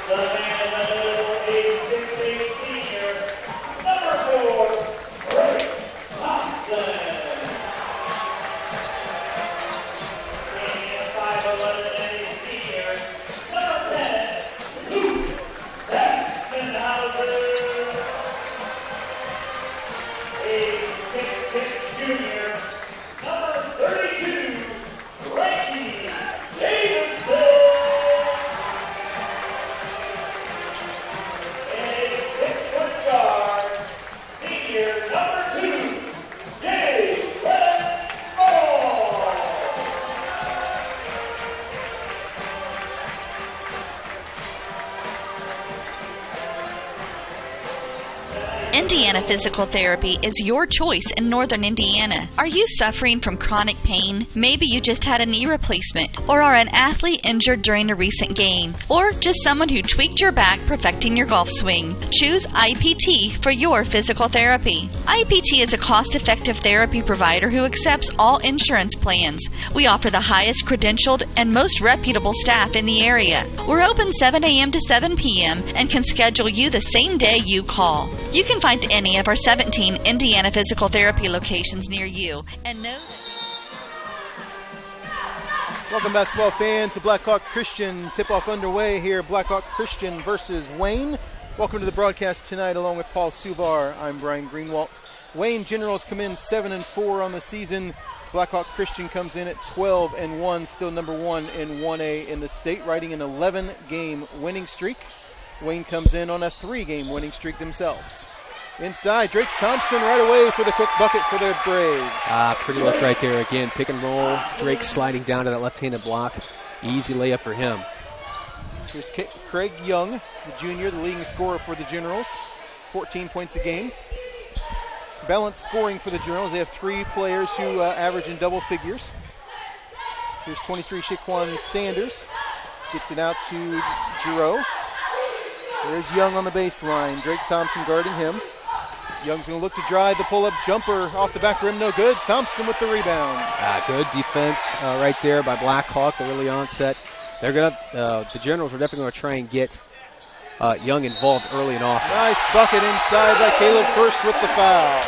The man in the middle, a 6'8" senior, number 4, Drake Thompson. And 5'11" and a senior, number 10, Luke Sachsenhauser. A 6'6" junior, number 32, Randy Davidson. And a 6-foot guard, senior, number 2, Jay Moore. Indiana Physical Therapy is your choice in Northern Indiana. Are you suffering from chronic pain? Maybe you just had a knee replacement, or are an athlete injured during a recent game, or just someone who tweaked your back perfecting your golf swing. Choose IPT for your physical therapy. IPT is a cost-effective therapy provider who accepts all insurance plans. We offer the highest credentialed and most reputable staff in the area. We're open 7 a.m. to 7 p.m. and can schedule you the same day you call. You can find any of our 17 Indiana Physical Therapy locations near you and know that. Welcome, basketball fans, to Blackhawk Christian. Tip-off underway here. Blackhawk Christian versus Wayne. Welcome to the broadcast tonight, along with Paul Suvar. I'm Brian Greenwalt. Wayne Generals come in 7-4 on the season. Blackhawk Christian comes in at 12-1, still number 1 in 1A in the state, riding an 11-game winning streak. Wayne comes in on a 3-game winning streak themselves. Inside, Drake Thompson right away for the quick bucket for the Braves. Pretty look right there again. Pick and roll. Drake sliding down to that left-handed block. Easy layup for him. Here's Craig Young, the junior, the leading scorer for the Generals. 14 points a game. Balanced scoring for the Generals. They have 3 players who average in double figures. Here's 23, Shaquan Sanders. Gets it out to Giroux. There's Young on the baseline. Drake Thompson guarding him. Young's going to look to drive the pull-up jumper off the back rim. No good. Thompson with the rebound. Good defense right there by Blackhawk, the early onset. They're going to, the Generals are definitely going to try and get Young involved early and often. Nice bucket inside by Caleb First with the foul.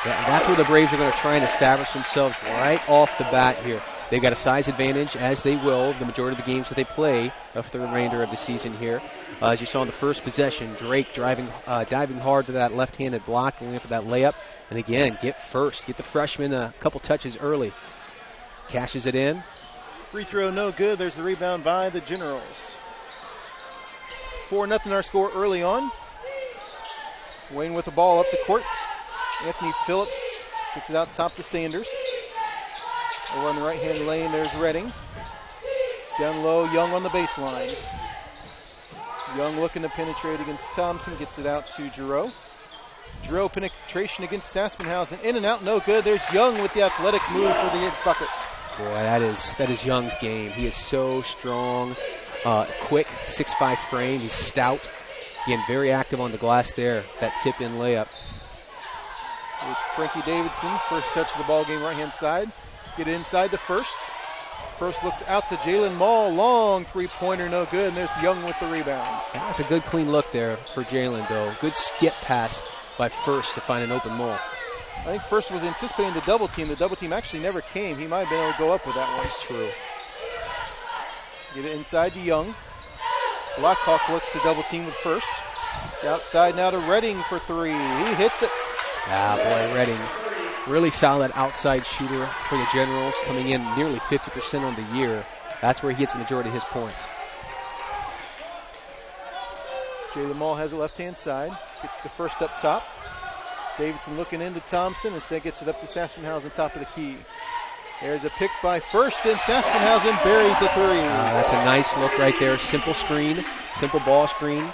Yeah, and that's where the Braves are going to try and establish themselves right off the bat here. They've got a size advantage, as they will, the majority of the games that they play for the remainder of the season here. As you saw in the first possession, Drake diving hard to that left-handed block, going for that layup. And again, get the freshman a couple touches early. Cashes it in. Free throw no good. There's the rebound by the Generals. 4-0 our score early on. Wayne with the ball up the court. Anthony Phillips gets it out top to Sanders. Over on the right-hand lane, there's Redding. Down low, Young on the baseline. Young looking to penetrate against Thompson, gets it out to Giroux. Giroux penetration against Saspenhausen, in and out, no good. There's Young with the athletic move for the bucket. Boy, that is Young's game. He is so strong, quick, 6'5" frame. He's stout. Again, very active on the glass there. That tip-in layup. Here's Frankie Davidson, first touch of the ball game, right-hand side. Get inside to First. First looks out to Jalen Mall. Long three-pointer, no good. And there's Young with the rebound. That's a good, clean look there for Jalen, though. Good skip pass by First to find an open Mall. I think First was anticipating the double team. The double team actually never came. He might have been able to go up with that one. That's true. Get it inside to Young. Blackhawk looks to double team with First. Outside now to Redding for 3. He hits it. Boy, Redding. Really solid outside shooter for the Generals, coming in nearly 50% on the year. That's where he gets the majority of his points. Jalen Mall has it left-hand side. Gets the First up top. Davidson looking into Thompson. Instead gets it up to Saspenhausen, top of the key. There's a pick by First, and Saspenhausen buries the 3. That's a nice look right there. Simple screen, simple ball screen.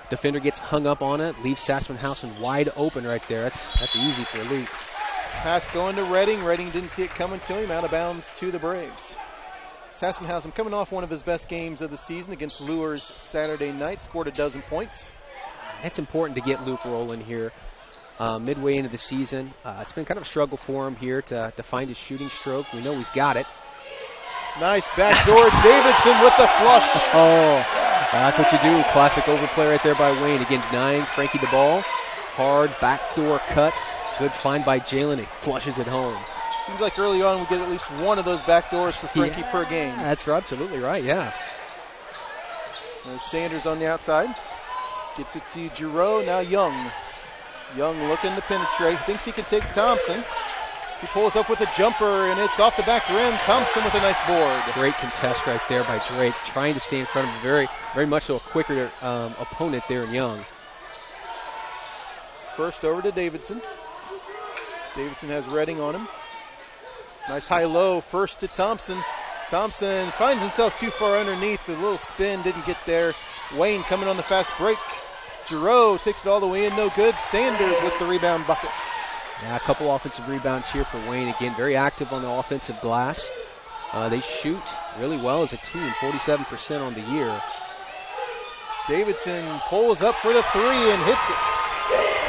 Defender gets hung up on it, leaves Saspenhausen wide open right there. That's easy for a lead. Pass going to Redding. Redding didn't see it coming to him. Out of bounds to the Braves. Saspenhausen coming off one of his best games of the season against Lures Saturday night. Scored 12 points. It's important to get Luke rolling here. Midway into the season. It's been kind of a struggle for him here to find his shooting stroke. We know he's got it. Nice backdoor. Davidson with the flush. That's what you do. Classic overplay right there by Wayne. Again, denying Frankie the ball. Hard backdoor cut. Good find by Jalen. He flushes it home. Seems like early on we get at least one of those back doors for Frankie per game. That's absolutely right, yeah. There's Sanders on the outside. Gets it to Giroux. Now Young. Young looking to penetrate. Thinks he can take Thompson. He pulls up with a jumper, and it's off the back rim. Thompson with a nice board. Great contest right there by Drake, trying to stay in front of a very much so a quicker opponent there in Young. First over to Davidson. Davidson has Redding on him. Nice high-low. First to Thompson. Thompson finds himself too far underneath. The little spin didn't get there. Wayne coming on the fast break. Giroux takes it all the way in, no good. Sanders with the rebound bucket. Yeah, a couple offensive rebounds here for Wayne. Again, very active on the offensive glass. They shoot really well as a team, 47% on the year. Davidson pulls up for the three and hits it.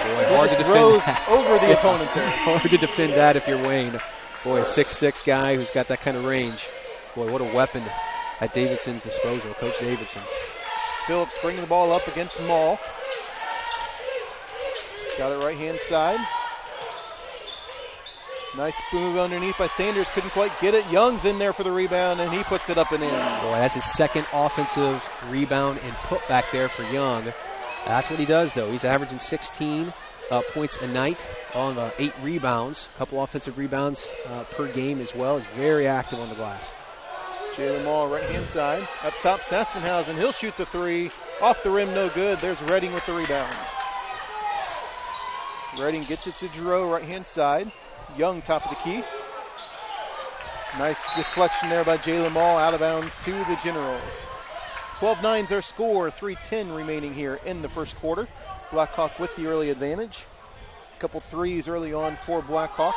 Boy, hard to defend that. Over the opponent there. Hard to defend that if you're Wayne. Boy, a 6'6" guy who's got that kind of range. Boy, what a weapon at Davidson's disposal, Coach Davidson. Phillips bringing the ball up against Mall. Got it right-hand side. Nice move underneath by Sanders. Couldn't quite get it. Young's in there for the rebound, and he puts it up and in. Boy, that's his second offensive rebound and putback there for Young. That's what he does, though. He's averaging 16 points a night on 8 rebounds. A couple offensive rebounds per game as well. He's very active on the glass. Jalen Mall, right-hand side. Up top, Saspenhausen. He'll shoot the three. Off the rim, no good. There's Redding with the rebound. Redding gets it to Giroux, right-hand side. Young, top of the key. Nice deflection there by Jalen Mall. Out of bounds to the Generals. 12-9's our score. 3:10 remaining here in the first quarter. Blackhawk with the early advantage. A couple threes early on for Blackhawk.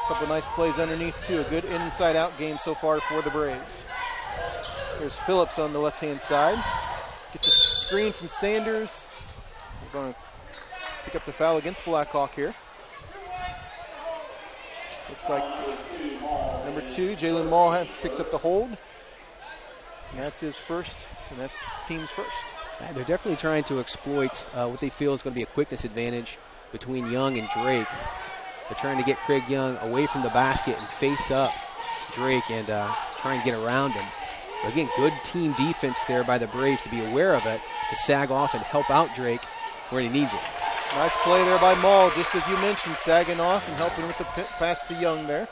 A couple nice plays underneath, too. A good inside-out game so far for the Braves. There's Phillips on the left-hand side. Gets a screen from Sanders. We're going to pick up the foul against Blackhawk here. Looks like number 2, Jalen Mall, picks up the hold. And that's his first, and that's team's first. Yeah, they're definitely trying to exploit what they feel is going to be a quickness advantage between Young and Drake. They're trying to get Craig Young away from the basket and face up Drake and try and get around him. But again, good team defense there by the Braves to be aware of it, to sag off and help out Drake where he needs it. Nice play there by Mall, just as you mentioned, sagging off and helping with the pass to Young there.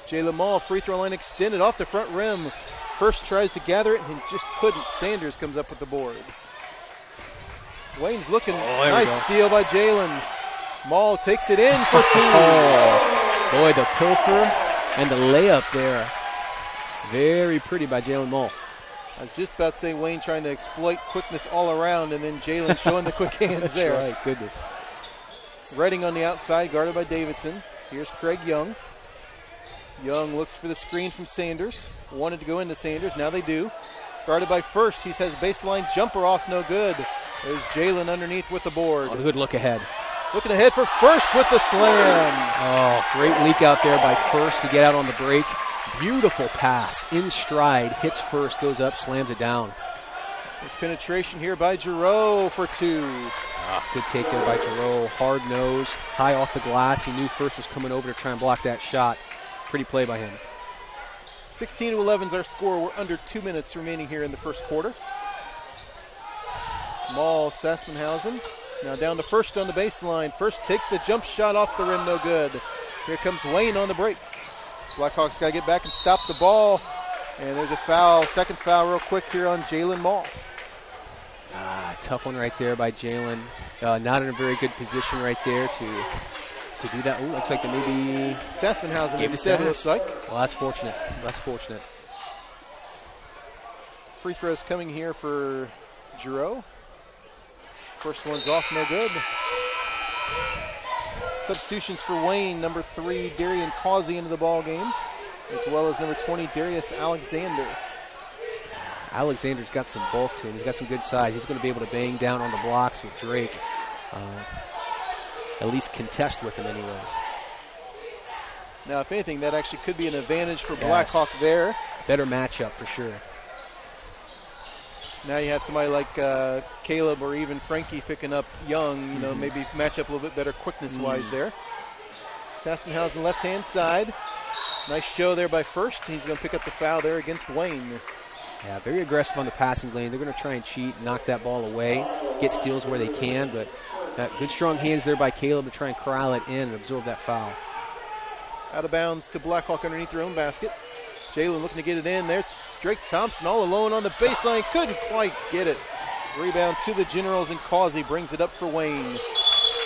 Jalen Mall, free throw line extended off the front rim. First tries to gather it and just couldn't. Sanders comes up with the board. Wayne's looking. Nice steal by Jalen. Mall takes it in for 2. Oh, boy, the pilfer and the layup there. Very pretty by Jalen Mall. I was just about to say Wayne trying to exploit quickness all around, and then Jalen showing the quick hands That's there. Right, goodness. Redding on the outside, guarded by Davidson. Here's Craig Young. Young looks for the screen from Sanders. Wanted to go into Sanders, now they do. Guarded by First, he has baseline jumper off, no good. There's Jalen underneath with the board. Oh, good look ahead. Looking ahead for First with the slam. Oh, great leak out there by First to get out on the break. Beautiful pass, in stride, hits First, goes up, slams it down. There's penetration here by Giroux for 2. Good take there by Giroux, hard nose, high off the glass. He knew First was coming over to try and block that shot. Pretty play by him. 16-11 is our score. We're under 2 minutes remaining here in the first quarter. Mall, Saspenhausen. Now down to First on the baseline. First takes the jump shot off the rim, no good. Here comes Wayne on the break. Blackhawks got to get back and stop the ball. And there's a foul, second foul real quick here on Jalen Mall. Tough one right there by Jalen. Not in a very good position right there to do that. Ooh, looks like they maybe Saspenhausen gave instead, it looks like. Well, that's fortunate. That's fortunate. Free throws coming here for Giroux. First one's off, no good. Substitutions for Wayne, number 3, Darian Causey into the ball game, as well as number 20, Darius Alexander. Alexander's got some bulk to him. He's got some good size. He's going to be able to bang down on the blocks with Drake. At least contest with him anyways. Now, if anything, that actually could be an advantage for Blackhawk there. Better matchup for sure. Now you have somebody like Caleb or even Frankie picking up Young, you know, maybe match up a little bit better quickness-wise there. Sassenhausen left-hand side. Nice show there by First. He's going to pick up the foul there against Wayne. Yeah, very aggressive on the passing lane. They're going to try and cheat, knock that ball away, get steals where they can, but good strong hands there by Caleb to try and corral it in and absorb that foul. Out of bounds to Blackhawk underneath their own basket. Jalen looking to get it in. There's Drake Thompson all alone on the baseline. Couldn't quite get it. Rebound to the Generals, and Causey brings it up for Wayne.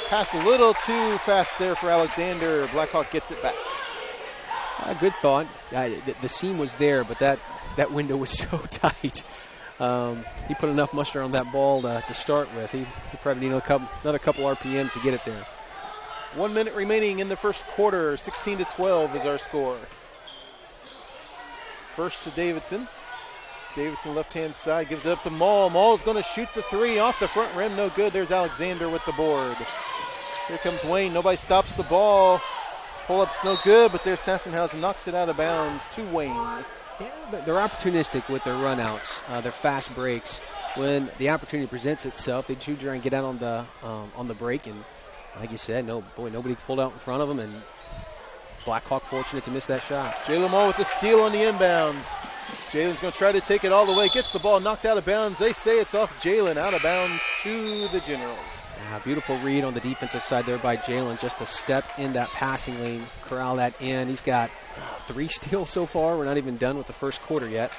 Pass a little too fast there for Alexander. Blackhawk gets it back. Good thought. The seam was there, but that window was so tight. He put enough muster on that ball to start with. He probably needed another couple RPMs to get it there. 1 minute remaining in the first quarter. 16-12 is our score. First to Davidson. Davidson left-hand side gives it up to Maul. Maul's going to shoot the three off the front rim. No good. There's Alexander with the board. Here comes Wayne. Nobody stops the ball. Pull-up's no good, but there's Sassenhausen knocks it out of bounds to Wayne. Yeah, but they're opportunistic with their runouts, their fast breaks. When the opportunity presents itself, they choose to try and get out on the break, and like you said, nobody pulled out in front of them, and Blackhawk fortunate to miss that shot. Jalen Maul with the steal on the inbounds. Jalen's going to try to take it all the way. Gets the ball knocked out of bounds. They say it's off Jalen, out of bounds to the Generals. Beautiful read on the defensive side there by Jalen, just to step in that passing lane, corral that in. He's got 3 steals so far. We're not even done with the first quarter yet.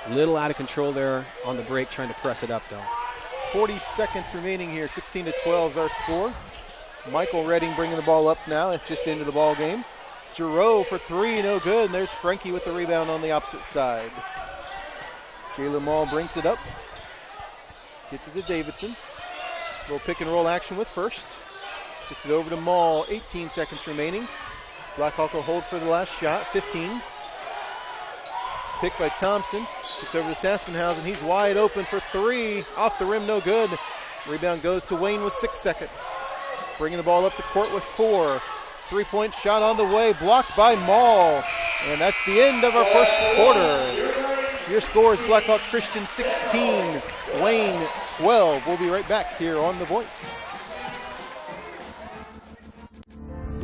Little out of control there on the break, trying to press it up, though. 40 seconds remaining here. 16-12 is our score. Michael Redding bringing the ball up now. It's just into the ball game. Giroux for 3, no good. And there's Frankie with the rebound on the opposite side. Jalen Maul brings it up. Gets it to Davidson. Little pick and roll action with First. Gets it over to Maul. 18 seconds remaining. Blackhawk will hold for the last shot. 15. Pick by Thompson. Gets over to Sassenhausen. He's wide open for 3. Off the rim, no good. Rebound goes to Wayne with 6 seconds. Bringing the ball up the court with 4. 3-point shot on the way. Blocked by Maul. And that's the end of our first quarter. Your score is Blackhawk Christian 16, Wayne 12. We'll be right back here on The Voice.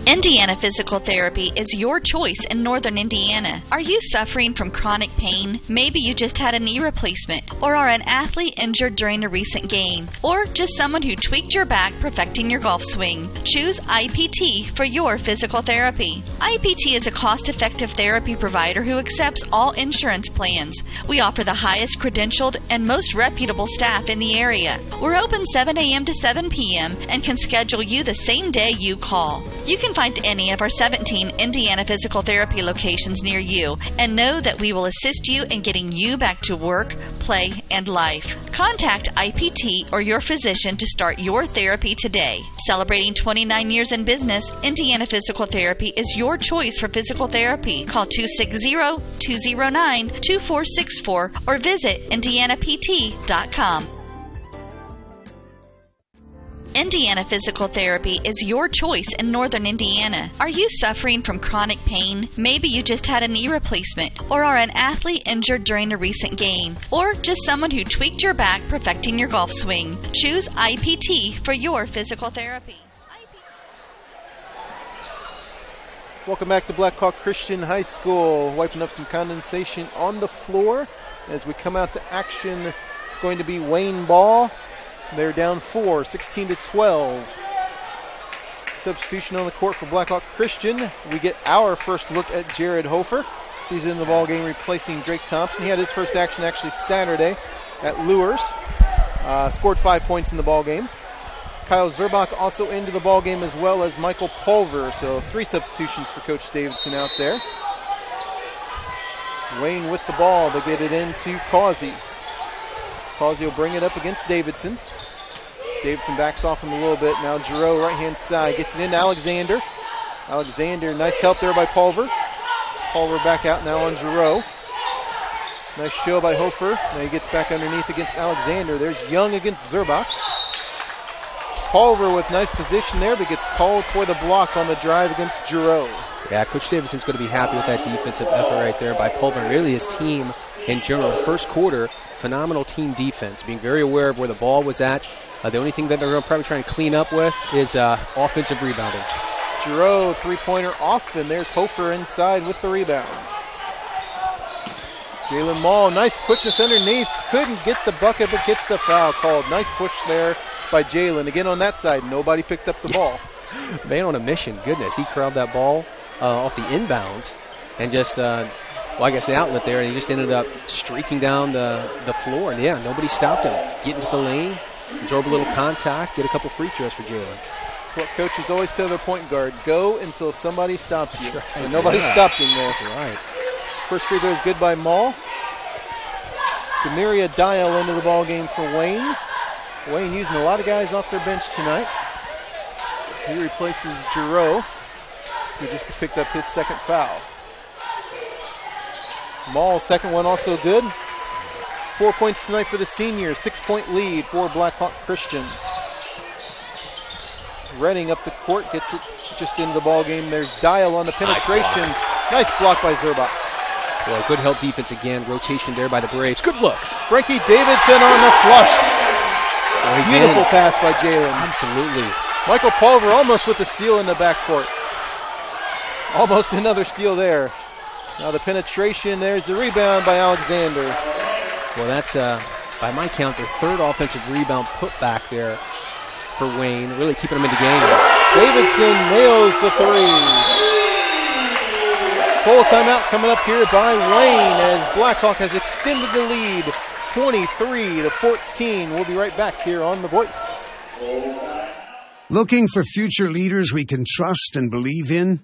Indiana Physical Therapy is your choice in Northern Indiana. Are you suffering from chronic pain? Maybe you just had a knee replacement, or are an athlete injured during a recent game, or just someone who tweaked your back perfecting your golf swing. Choose IPT for your physical therapy. IPT is a cost-effective therapy provider who accepts all insurance plans. We offer the highest credentialed and most reputable staff in the area. We're open 7 a.m. to 7 p.m. and can schedule you the same day you call. You can find any of our 17 Indiana Physical Therapy locations near you and know that we will assist you in getting you back to work, play, and life. Contact IPT or your physician to start your therapy today. Celebrating 29 years in business, Indiana Physical Therapy is your choice for physical therapy. Call 260-209-2464 or visit indianapt.com. Indiana Physical Therapy is your choice in Northern Indiana. Are you suffering from chronic pain? Maybe you just had a knee replacement, or are an athlete injured during a recent game, or just someone who tweaked your back perfecting your golf swing. Choose IPT for your physical therapy. Welcome back to Blackhawk Christian High School. Wiping up some condensation on the floor as we come out to action. It's going to be Wayne ball. They're down 4, 16-12. Substitution on the court for Blackhawk Christian. We get our first look at Jared Hofer. He's in the ball game replacing Drake Thompson. He had his first action actually Saturday at Lures. Scored 5 points in the ball game. Kyle Zerbach also into the ball game, as well as Michael Pulver. So 3 substitutions for Coach Davidson out there. Wayne with the ball. They get it into Causey. Causey will bring it up against Davidson. Davidson backs off him a little bit. Now Giroux, right-hand side, gets it into Alexander. Alexander, nice help there by Pulver. Pulver back out now on Giroux. Nice show by Hofer. Now he gets back underneath against Alexander. There's Young against Zerbach. Pulver with nice position there, but gets called for the block on the drive against Giroux. Yeah, Coach Davidson's going to be happy with that defensive effort right there by Pulver. Really, his team in general, first quarter, phenomenal team defense, being very aware of where the ball was at. The only thing that they're going to probably try and clean up with is offensive rebounding. Giroux, three-pointer off, and there's Hofer inside with the rebound. Jalen Mall, nice quickness underneath. Couldn't get the bucket, but gets the foul called. Nice push there by Jalen. Again on that side, nobody picked up the ball. Man on a mission, goodness. He corralled that ball off the inbounds and just, the outlet there, and he just ended up streaking down the floor. And, yeah, nobody stopped him. Get into the lane, absorb a little contact, get a couple free throws for Jalen. That's what coaches always tell their point guard. Go until somebody stops you. Right. And nobody stopped him there. That's right. First free throw is good by Mall. Demaria Dial into the ball game for Wayne. Wayne using a lot of guys off their bench tonight. He replaces Giroux, who just picked up his second foul. Mall's second one also good. 4 points tonight for the senior. 6-point lead for Blackhawk Christian. Redding up the court, gets it just into the ball game. There's Dial on the penetration. Nice block by Zerbach. Well, good help defense again. Rotation there by the Braves. Good look. Frankie Davidson on the flush. Beautiful pass by Jalen. Absolutely. Michael Pulver almost with the steal in the backcourt. Almost another steal there. Now the penetration, there's the rebound by Alexander. Well, that's, by my count, their third offensive rebound put back there for Wayne. Really keeping them in the game. Davidson nails the three. Full timeout coming up here by Wayne as Blackhawk has extended the lead 23-14. We'll be right back here on The Voice. Looking for future leaders we can trust and believe in?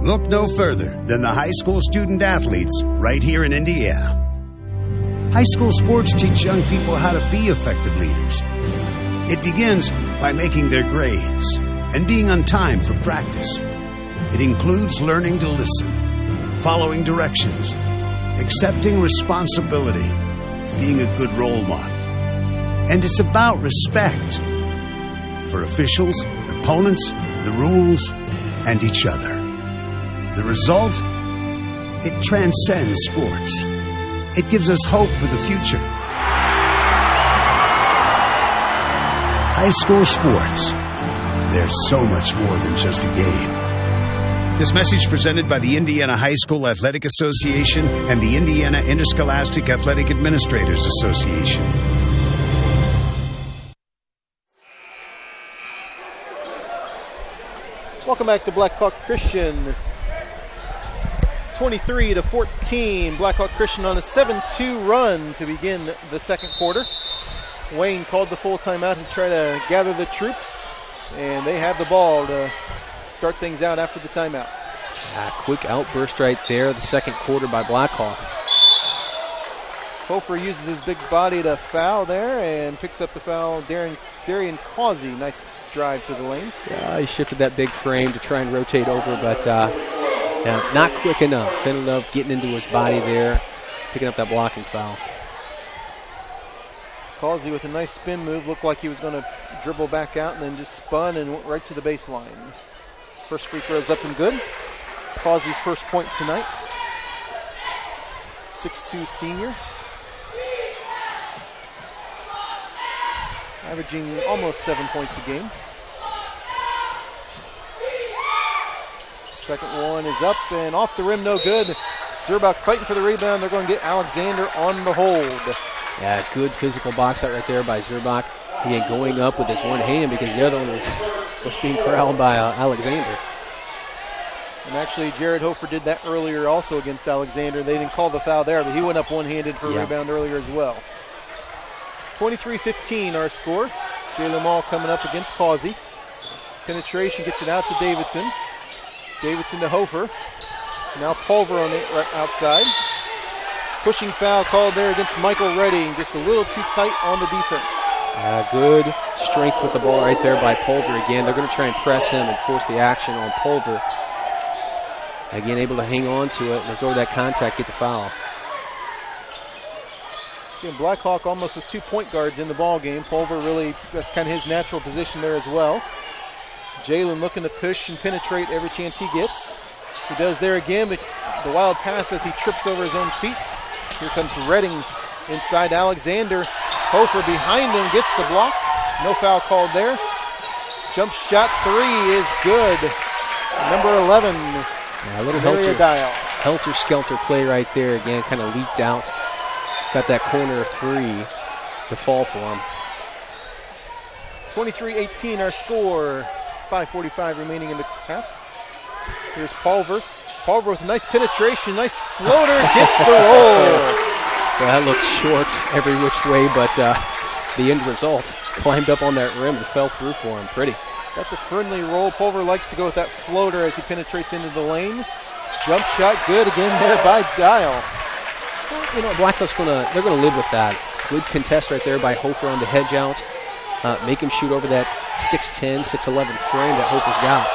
Look no further than the high school student athletes right here in Indiana. High school sports teach young people how to be effective leaders. It begins by making their grades and being on time for practice. It includes learning to listen, following directions, accepting responsibility, being a good role model. And it's about respect for officials, opponents, the rules, and each other. The result? It transcends sports. It gives us hope for the future. High school sports. There's so much more than just a game. This message presented by the Indiana High School Athletic Association and the Indiana Interscholastic Athletic Administrators Association. Welcome back to Blackhawk Christian. 23-14. Blackhawk Christian on a 7-2 run to begin the second quarter. Wayne called the full timeout to try to gather the troops, and they have the ball to start things out after the timeout. Quick outburst right there, the second quarter by Blackhawk. Hofer uses his big body to foul there and picks up the foul. Darian Causey, nice drive to the lane. Yeah, he shifted that big frame to try and rotate over, but not quick enough. Ended up getting into his body there, picking up that blocking foul. Causey with a nice spin move. Looked like he was going to dribble back out and then just spun and went right to the baseline. First free throw is up and good. Causey's first point tonight. 6'2 senior. Averaging almost 7 points a game. Second one is up and off the rim, no good. Zerbach fighting for the rebound. They're going to get Alexander on the hold. Yeah, good physical box out right there by Zerbach. Again, going up with his one hand because the other one was being corralled by Alexander. And actually, Jared Hofer did that earlier also against Alexander. They didn't call the foul there, but he went up one-handed for a rebound earlier as well. 23-15 our score. Jalen Mall coming up against Causey. Penetration gets it out to Davidson. Davidson to Hofer. Now Pulver on the outside. Pushing foul called there against Michael Redding. Just a little too tight on the defense. Good strength with the ball right there by Pulver again. They're going to try and press him and force the action on Pulver. Again, able to hang on to it and absorb that contact, get the foul. Again, Blackhawk almost with 2 point guards in the ball game. Pulver really, that's kind of his natural position there as well. Jalen looking to push and penetrate every chance he gets. He does there again, but the wild pass as he trips over his own feet. Here comes Redding inside Alexander. Hofer behind him gets the block. No foul called there. Jump shot 3 is good. Number 11, A little helter-skelter play right there. Again, kind of leaked out. Got that corner 3 to fall for him. 23-18 our score. 5:45 remaining in the half. Here's Pulver. Pulver with a nice penetration, nice floater, gets the roll. Well, that looked short every which way, but the end result climbed up on that rim and fell through for him. Pretty. Got the friendly roll. Pulver likes to go with that floater as he penetrates into the lane. Jump shot good again there by Dial. You know, Blackhawks they're gonna live with that. Good contest right there by Hofer on the hedge out. Make him shoot over that 6'10", 6'11" frame that Hofer's got.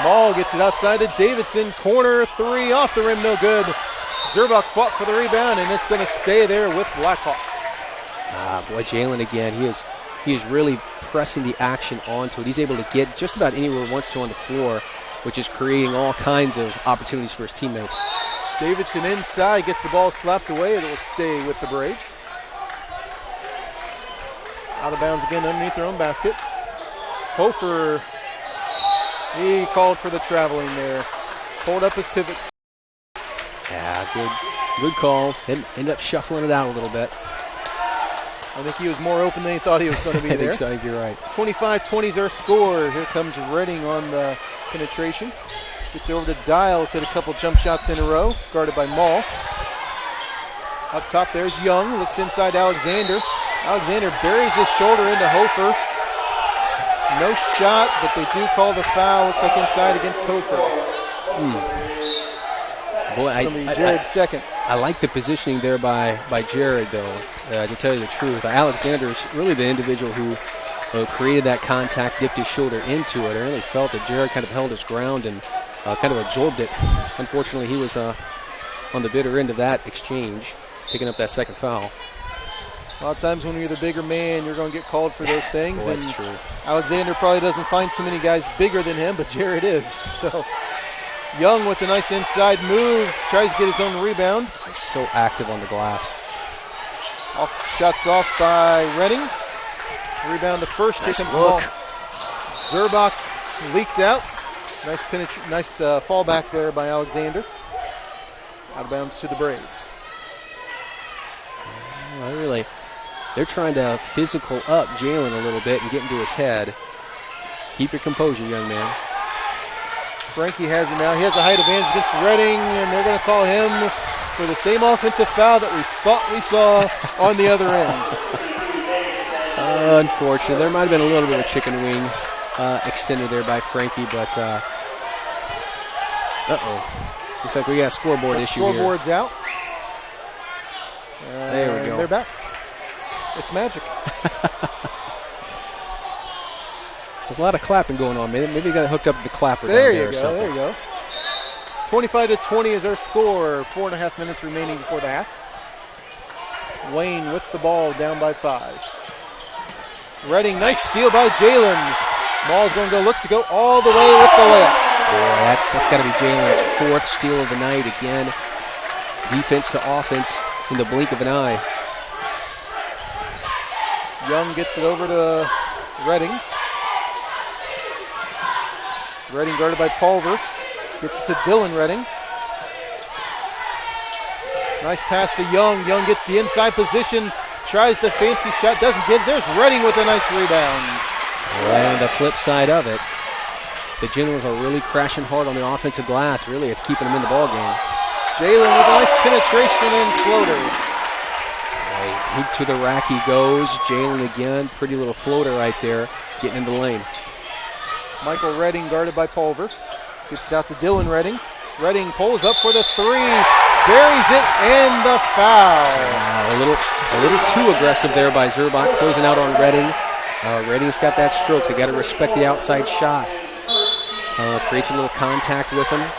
Maul gets it outside to Davidson. Corner 3 off the rim, no good. Zerbach fought for the rebound, and it's going to stay there with Blackhawk. Boy, Jalen again. He is really pressing the action onto it. He's able to get just about anywhere he wants to on the floor, which is creating all kinds of opportunities for his teammates. Davidson inside gets the ball slapped away. It will stay with the Braves. Out of bounds again underneath their own basket. Hofer, he called for the traveling there. Pulled up his pivot. Yeah, good call. Ended up shuffling it out a little bit. I think he was more open than he thought he was going to be there. I think you're right. 25-20 is our score. Here comes Redding on the penetration. Gets over to Dials, hit a couple jump shots in a row, guarded by Maul. Up top there's Young, looks inside Alexander. Alexander buries his shoulder into Hofer. No shot, but they do call the foul. Looks like inside against Hofer. Boy, Jared's second. I like the positioning there by Jared, though, to tell you the truth. Alexander is really the individual who created that contact, dipped his shoulder into it. I really felt that Jared kind of held his ground and kind of absorbed it. Unfortunately, he was on the bitter end of that exchange, picking up that second foul. A lot of times when you're the bigger man, you're going to get called for those things. Well, that's true. Alexander probably doesn't find too many guys bigger than him, but Jared is. So Young with a nice inside move, tries to get his own rebound. He's so active on the glass. Shots off by Redding. Rebound to first. Nice Here comes look. Zerbach leaked out. Nice fallback there by Alexander. Out of bounds to the Braves. They're trying to physical up Jalen a little bit and get into his head. Keep your composure, young man. Frankie has it now. He has a height advantage against Redding, and they're going to call him for the same offensive foul that we thought we saw on the other end. Unfortunately, there might have been a little bit of a chicken wing extended there by Frankie, but looks like we got a scoreboard issue here. Scoreboard's out. There we go. They're back. It's magic. There's a lot of clapping going on. Maybe you got it hooked up to the clapper. There you go. There you go. 25-20 is our score. 4.5 minutes remaining before the half. Wayne with the ball, down by 5. Redding, nice steal by Jalen. Ball's going to look to go all the way with the layup. Yeah, that's got to be Jalen's 4th steal of the night again. Defense to offense in the blink of an eye. Young gets it over to Redding. Redding guarded by Pulver. Gets it to Dylan Redding. Nice pass to Young. Young gets the inside position. Tries the fancy shot. Doesn't get it. There's Redding with a nice rebound. And the flip side of it, the Generals are really crashing hard on the offensive glass. Really, it's keeping them in the ball game. Jalen with a nice penetration and floater. Right, to the rack he goes. Jalen again. Pretty little floater right there. Getting in the lane. Michael Redding guarded by Pulver. Gets it out to Dylan Redding. Redding pulls up for the 3. Buries it and the foul. A little too aggressive there by Zerbach. Closing out on Redding. Redding's got that stroke. They got to respect the outside shot. Creates a little contact with him.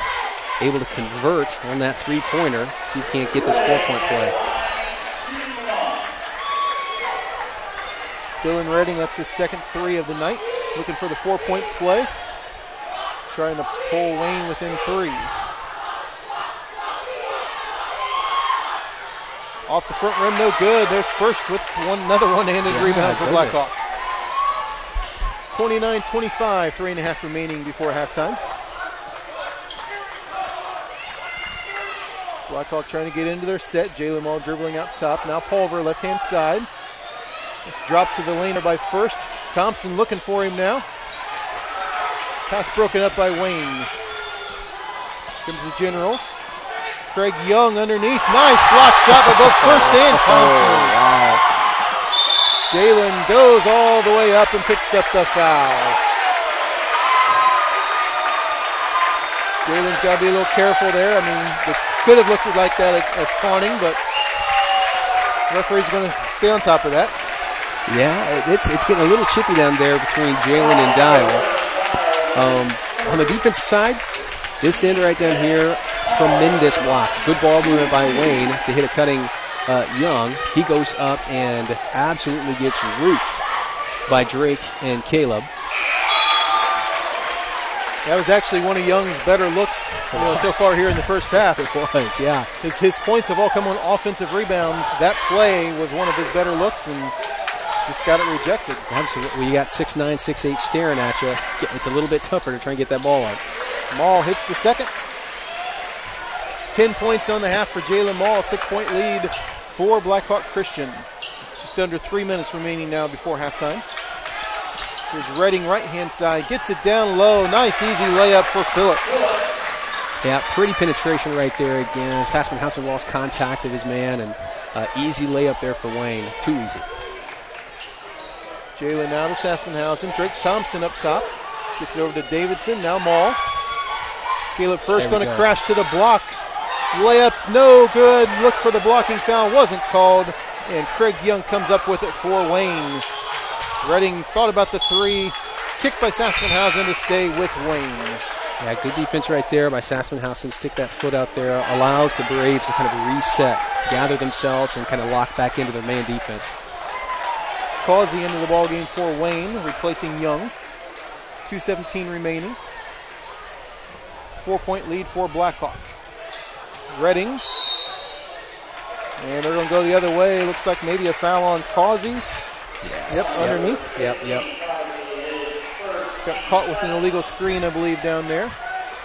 Able to convert on that 3-pointer. See if he can't get this 4-point play. Dylan Redding, that's his second 3 of the night. Looking for the 4-point play. trying to pull Wayne within 3. Off the front rim, no good. There's First with another one-handed rebound for Blackhawk. 29-25, 3.5 remaining before halftime. Blackhawk trying to get into their set. Jalen Mall dribbling out top. Now Pulver, left-hand side. It's dropped to the laner by First. Thompson looking for him now. Pass broken up by Wayne. Comes the Generals. Craig Young underneath. Nice block shot by both First and Thompson. Oh, wow. Jalen goes all the way up and picks up the foul. Jalen's got to be a little careful there. I mean, it could have looked like that as taunting, but the referee's going to stay on top of that. Yeah, it's getting a little chippy down there between Jalen and Dial. On the defensive side, this end right down here, tremendous block. Good ball movement by Wayne to hit a cutting Young. He goes up and absolutely gets roofed by Drake and Caleb. That was actually one of Young's better looks so far here in the first half. It was, yeah. His points have all come on offensive rebounds. That play was one of his better looks and just got it rejected. Absolutely. When you got 6'9", 6'8" staring at you, it's a little bit tougher to try and get that ball up. Mall hits the second. 10 points on the half for Jalen Mall. 6-point lead for Blackhawk Christian. Just under 3 minutes remaining now before halftime. Here's Redding, right-hand side. Gets it down low. Nice, easy layup for Phillips. Yeah, pretty penetration right there again. Saspenhausen lost contact of his man, and easy layup there for Wayne. Too easy. Jalen now to Saspenhausen. Drake Thompson up top. Gets it over to Davidson. Now Mall. Caleb First going to crash to the block. Layup, no good. Look for the blocking foul. Wasn't called. And Craig Young comes up with it for Wayne. Redding thought about the 3. Kicked by Saspenhausen to stay with Wayne. Yeah, good defense right there by Saspenhausen. Stick that foot out there. Allows the Braves to kind of reset, gather themselves, and kind of lock back into their man defense. Causey into the ball game for Wayne, replacing Young. 2:17 remaining. 4-point lead for Blackhawk. Redding. And they're going to go the other way. Looks like maybe a foul on Causey. Yes. Yep, underneath. Yep. Got caught with an illegal screen, I believe, down there.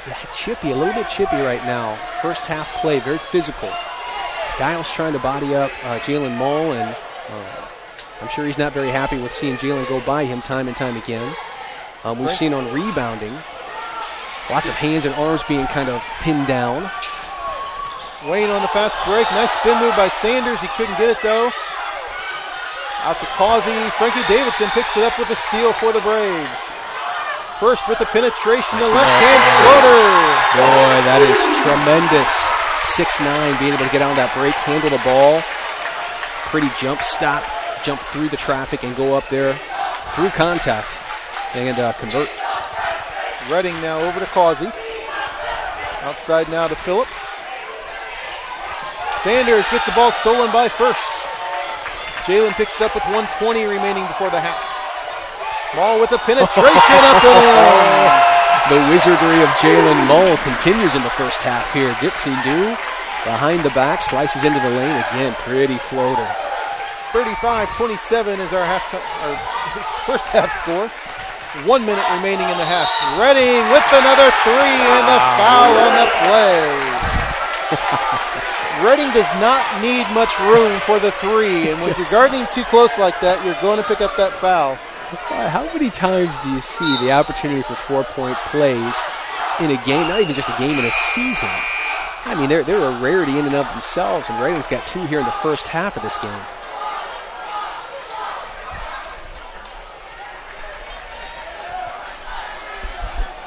Yeah, chippy, a little bit chippy right now. First half play, very physical. Dial's trying to body up Jalen Mull, and I'm sure he's not very happy with seeing Jalen go by him time and time again. We've seen on rebounding, lots of hands and arms being kind of pinned down. Wayne on the fast break. Nice spin move by Sanders. He couldn't get it, though. Out to Causey. Frankie Davidson picks it up with a steal for the Braves. First with the penetration, the left-hand floater. Boy, that is tremendous. 6'9", being able to get on that break, handle the ball. Pretty jump through the traffic and go up there through contact and convert. Redding now over to Causey. Outside now to Phillips. Sanders gets the ball stolen by First. Jalen picks it up with 1:20 remaining before the half. Ball with a penetration up and in. The wizardry of Jalen Mull continues in the first half here. Dipsy Do behind the back, slices into the lane again. Pretty floater. 35-27 is our first half score. 1 minute remaining in the half. Redding with another 3 and the foul on the play. Redding does not need much room for the 3, and when you're guarding too close like that, you're going to pick up that foul. How many times do you see the opportunity for 4-point plays in a game, not even just a game, in a season? I mean, they're a rarity in and of themselves, and Redding's got 2 here in the first half of this game.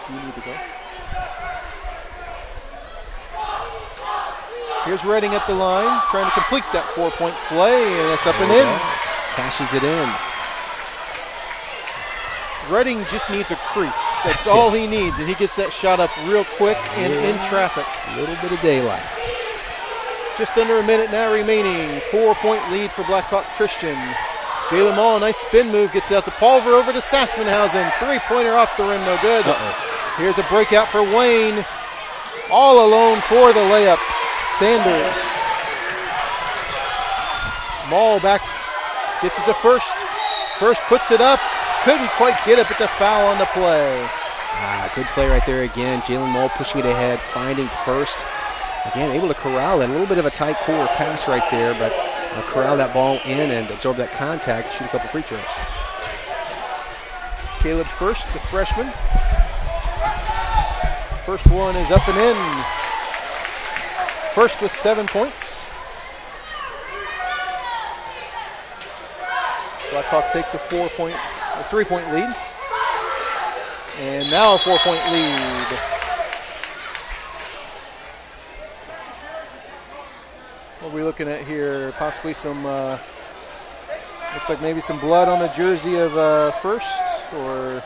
Do you need to go? Here's Redding at the line, trying to complete that 4-point play, and it's up and in. Cashes it in. Redding just needs a crease. That's all he needs, and he gets that shot up real quick and in traffic. A little bit of daylight. Just under a minute now remaining. 4-point lead for Blackhawk Christian. Jalen Mall, a nice spin move, gets it out to Pulver over to Saspenhausen. 3-pointer off the rim, no good. Here's a breakout for Wayne. All alone for the layup. Sanders. Maul back. Gets it to First. First puts it up. Couldn't quite get it, but the foul on the play. Good play right there again. Jalen Maul pushing it ahead, finding First. Again, able to corral it. A little bit of a tight core pass right there, but corral that ball in and absorb that contact, shoot a couple free throws. Caleb First, the freshman. First one is up and in. First with 7 points. Blackhawk takes a 3-point lead. And now a 4-point lead. What are we looking at here? Possibly some, looks like maybe some blood on the jersey of First, or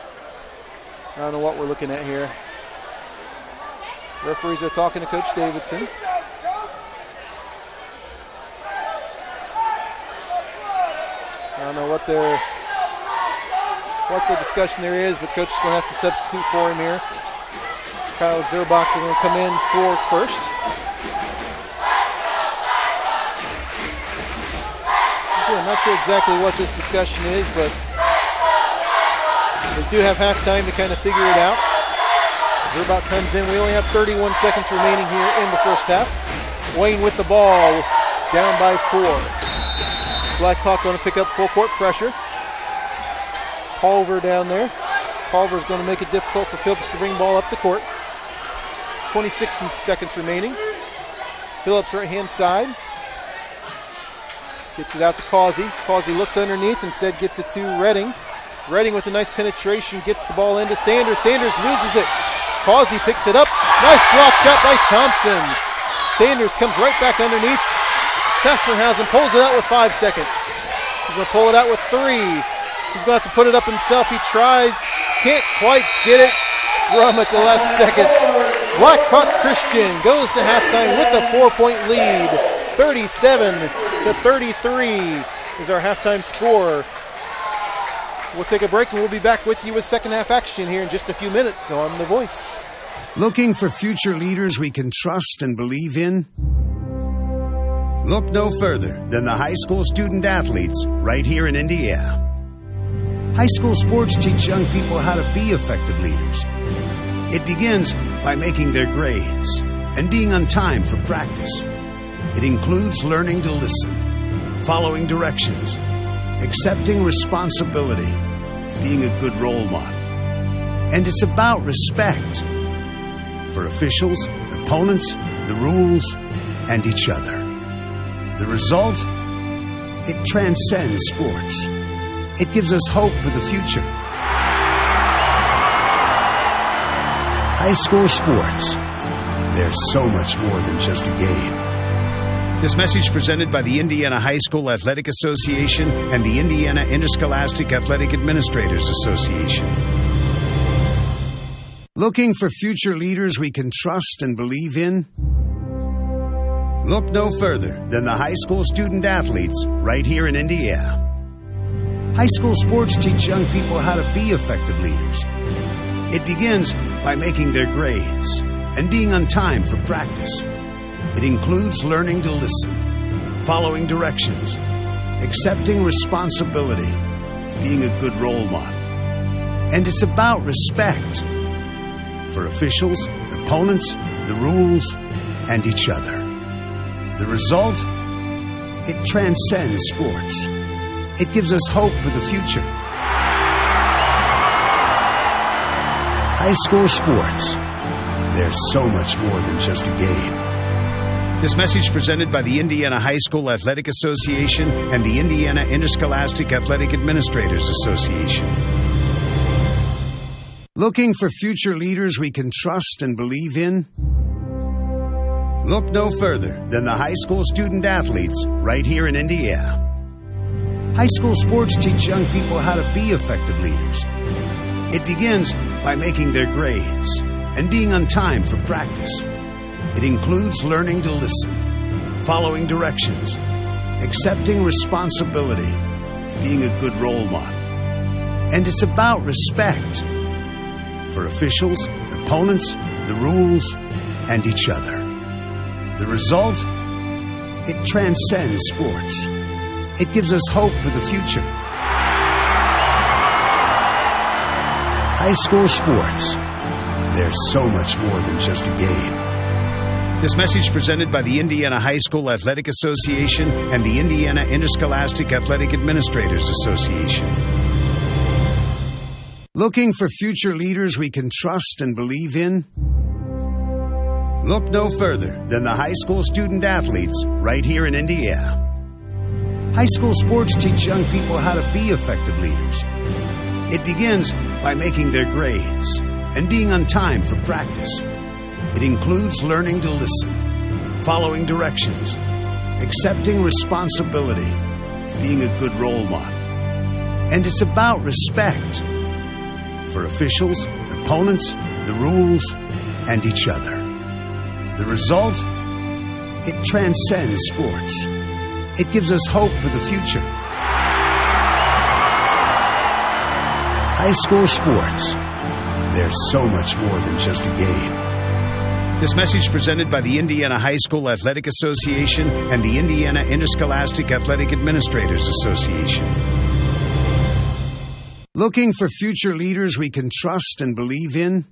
I don't know what we're looking at here. Referees are talking to Coach Davidson. I don't know what the discussion there is, but Coach is going to have to substitute for him here. Kyle Zerbach is going to come in for First. Again, I'm not sure exactly what this discussion is, but we do have halftime to kind of figure it out. Zerbach comes in. We only have 31 seconds remaining here in the first half. Wayne with the ball, down by 4. Blackhawk going to pick up full court pressure. Culver down there. Culver's going to make it difficult for Phillips to bring the ball up the court. 26 seconds remaining. Phillips right hand side. Gets it out to Causey. Causey looks underneath, instead gets it to Redding. Redding with a nice penetration gets the ball into Sanders. Sanders loses it. Causey picks it up. Nice block shot by Thompson. Sanders comes right back underneath. Sassenhausen pulls it out with 5 seconds. He's going to pull it out with 3. He's going to have to put it up himself. He tries. Can't quite get it. Scrum at the last second. Blackhawk Christian goes to halftime with a 4-point lead. 37-33 is our halftime score. We'll take a break and we'll be back with you with second half action here in just a few minutes on The Voice. Looking for future leaders we can trust and believe in? Look no further than the high school student athletes right here in Indiana. High school sports teach young people how to be effective leaders. It begins by making their grades and being on time for practice. It includes learning to listen, following directions, accepting responsibility, being a good role model. And it's about respect for officials, opponents, the rules, and each other. The result? It transcends sports. It gives us hope for the future. High school sports. There's so much more than just a game. This message presented by the Indiana High School Athletic Association and the Indiana Interscholastic Athletic Administrators Association. Looking for future leaders we can trust and believe in? Look no further than the high school student athletes right here in Indiana. High school sports teach young people how to be effective leaders. It begins by making their grades and being on time for practice. It includes learning to listen, following directions, accepting responsibility, being a good role model. And it's about respect for officials, opponents, the rules, and each other. The result? It transcends sports. It gives us hope for the future. High school sports. There's so much more than just a game. This message presented by the Indiana High School Athletic Association and the Indiana Interscholastic Athletic Administrators Association. Looking for future leaders we can trust and believe in? Look no further than the high school student athletes right here in Indiana. High school sports teach young people how to be effective leaders. It begins by making their grades and being on time for practice. It includes learning to listen, following directions, accepting responsibility, being a good role model. And it's about respect for officials, opponents, the rules, and each other. The result? It transcends sports. It gives us hope for the future. High school sports. There's so much more than just a game. This message presented by the Indiana High School Athletic Association and the Indiana Interscholastic Athletic Administrators Association. Looking for future leaders we can trust and believe in? Look no further than the high school student athletes right here in Indiana. High school sports teach young people how to be effective leaders. It begins by making their grades and being on time for practice. It includes learning to listen, following directions, accepting responsibility, being a good role model. And it's about respect for officials, opponents, the rules, and each other. The result? It transcends sports. It gives us hope for the future. High school sports. There's so much more than just a game. This message presented by the Indiana High School Athletic Association and the Indiana Interscholastic Athletic Administrators Association. Looking for future leaders we can trust and believe in?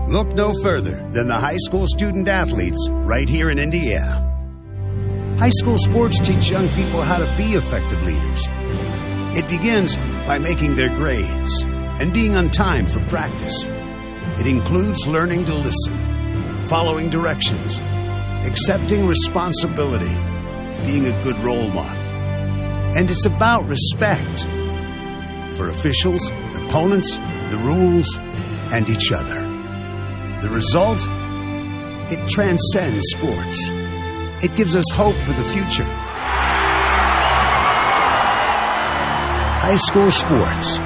Look no further than the high school student athletes right here in Indiana. High school sports teach young people how to be effective leaders. It begins by making their grades and being on time for practice. It includes learning to listen, following directions, accepting responsibility, being a good role model. And it's about respect for officials, opponents, the rules, and each other. The result? It transcends sports. It gives us hope for the future. High school sports.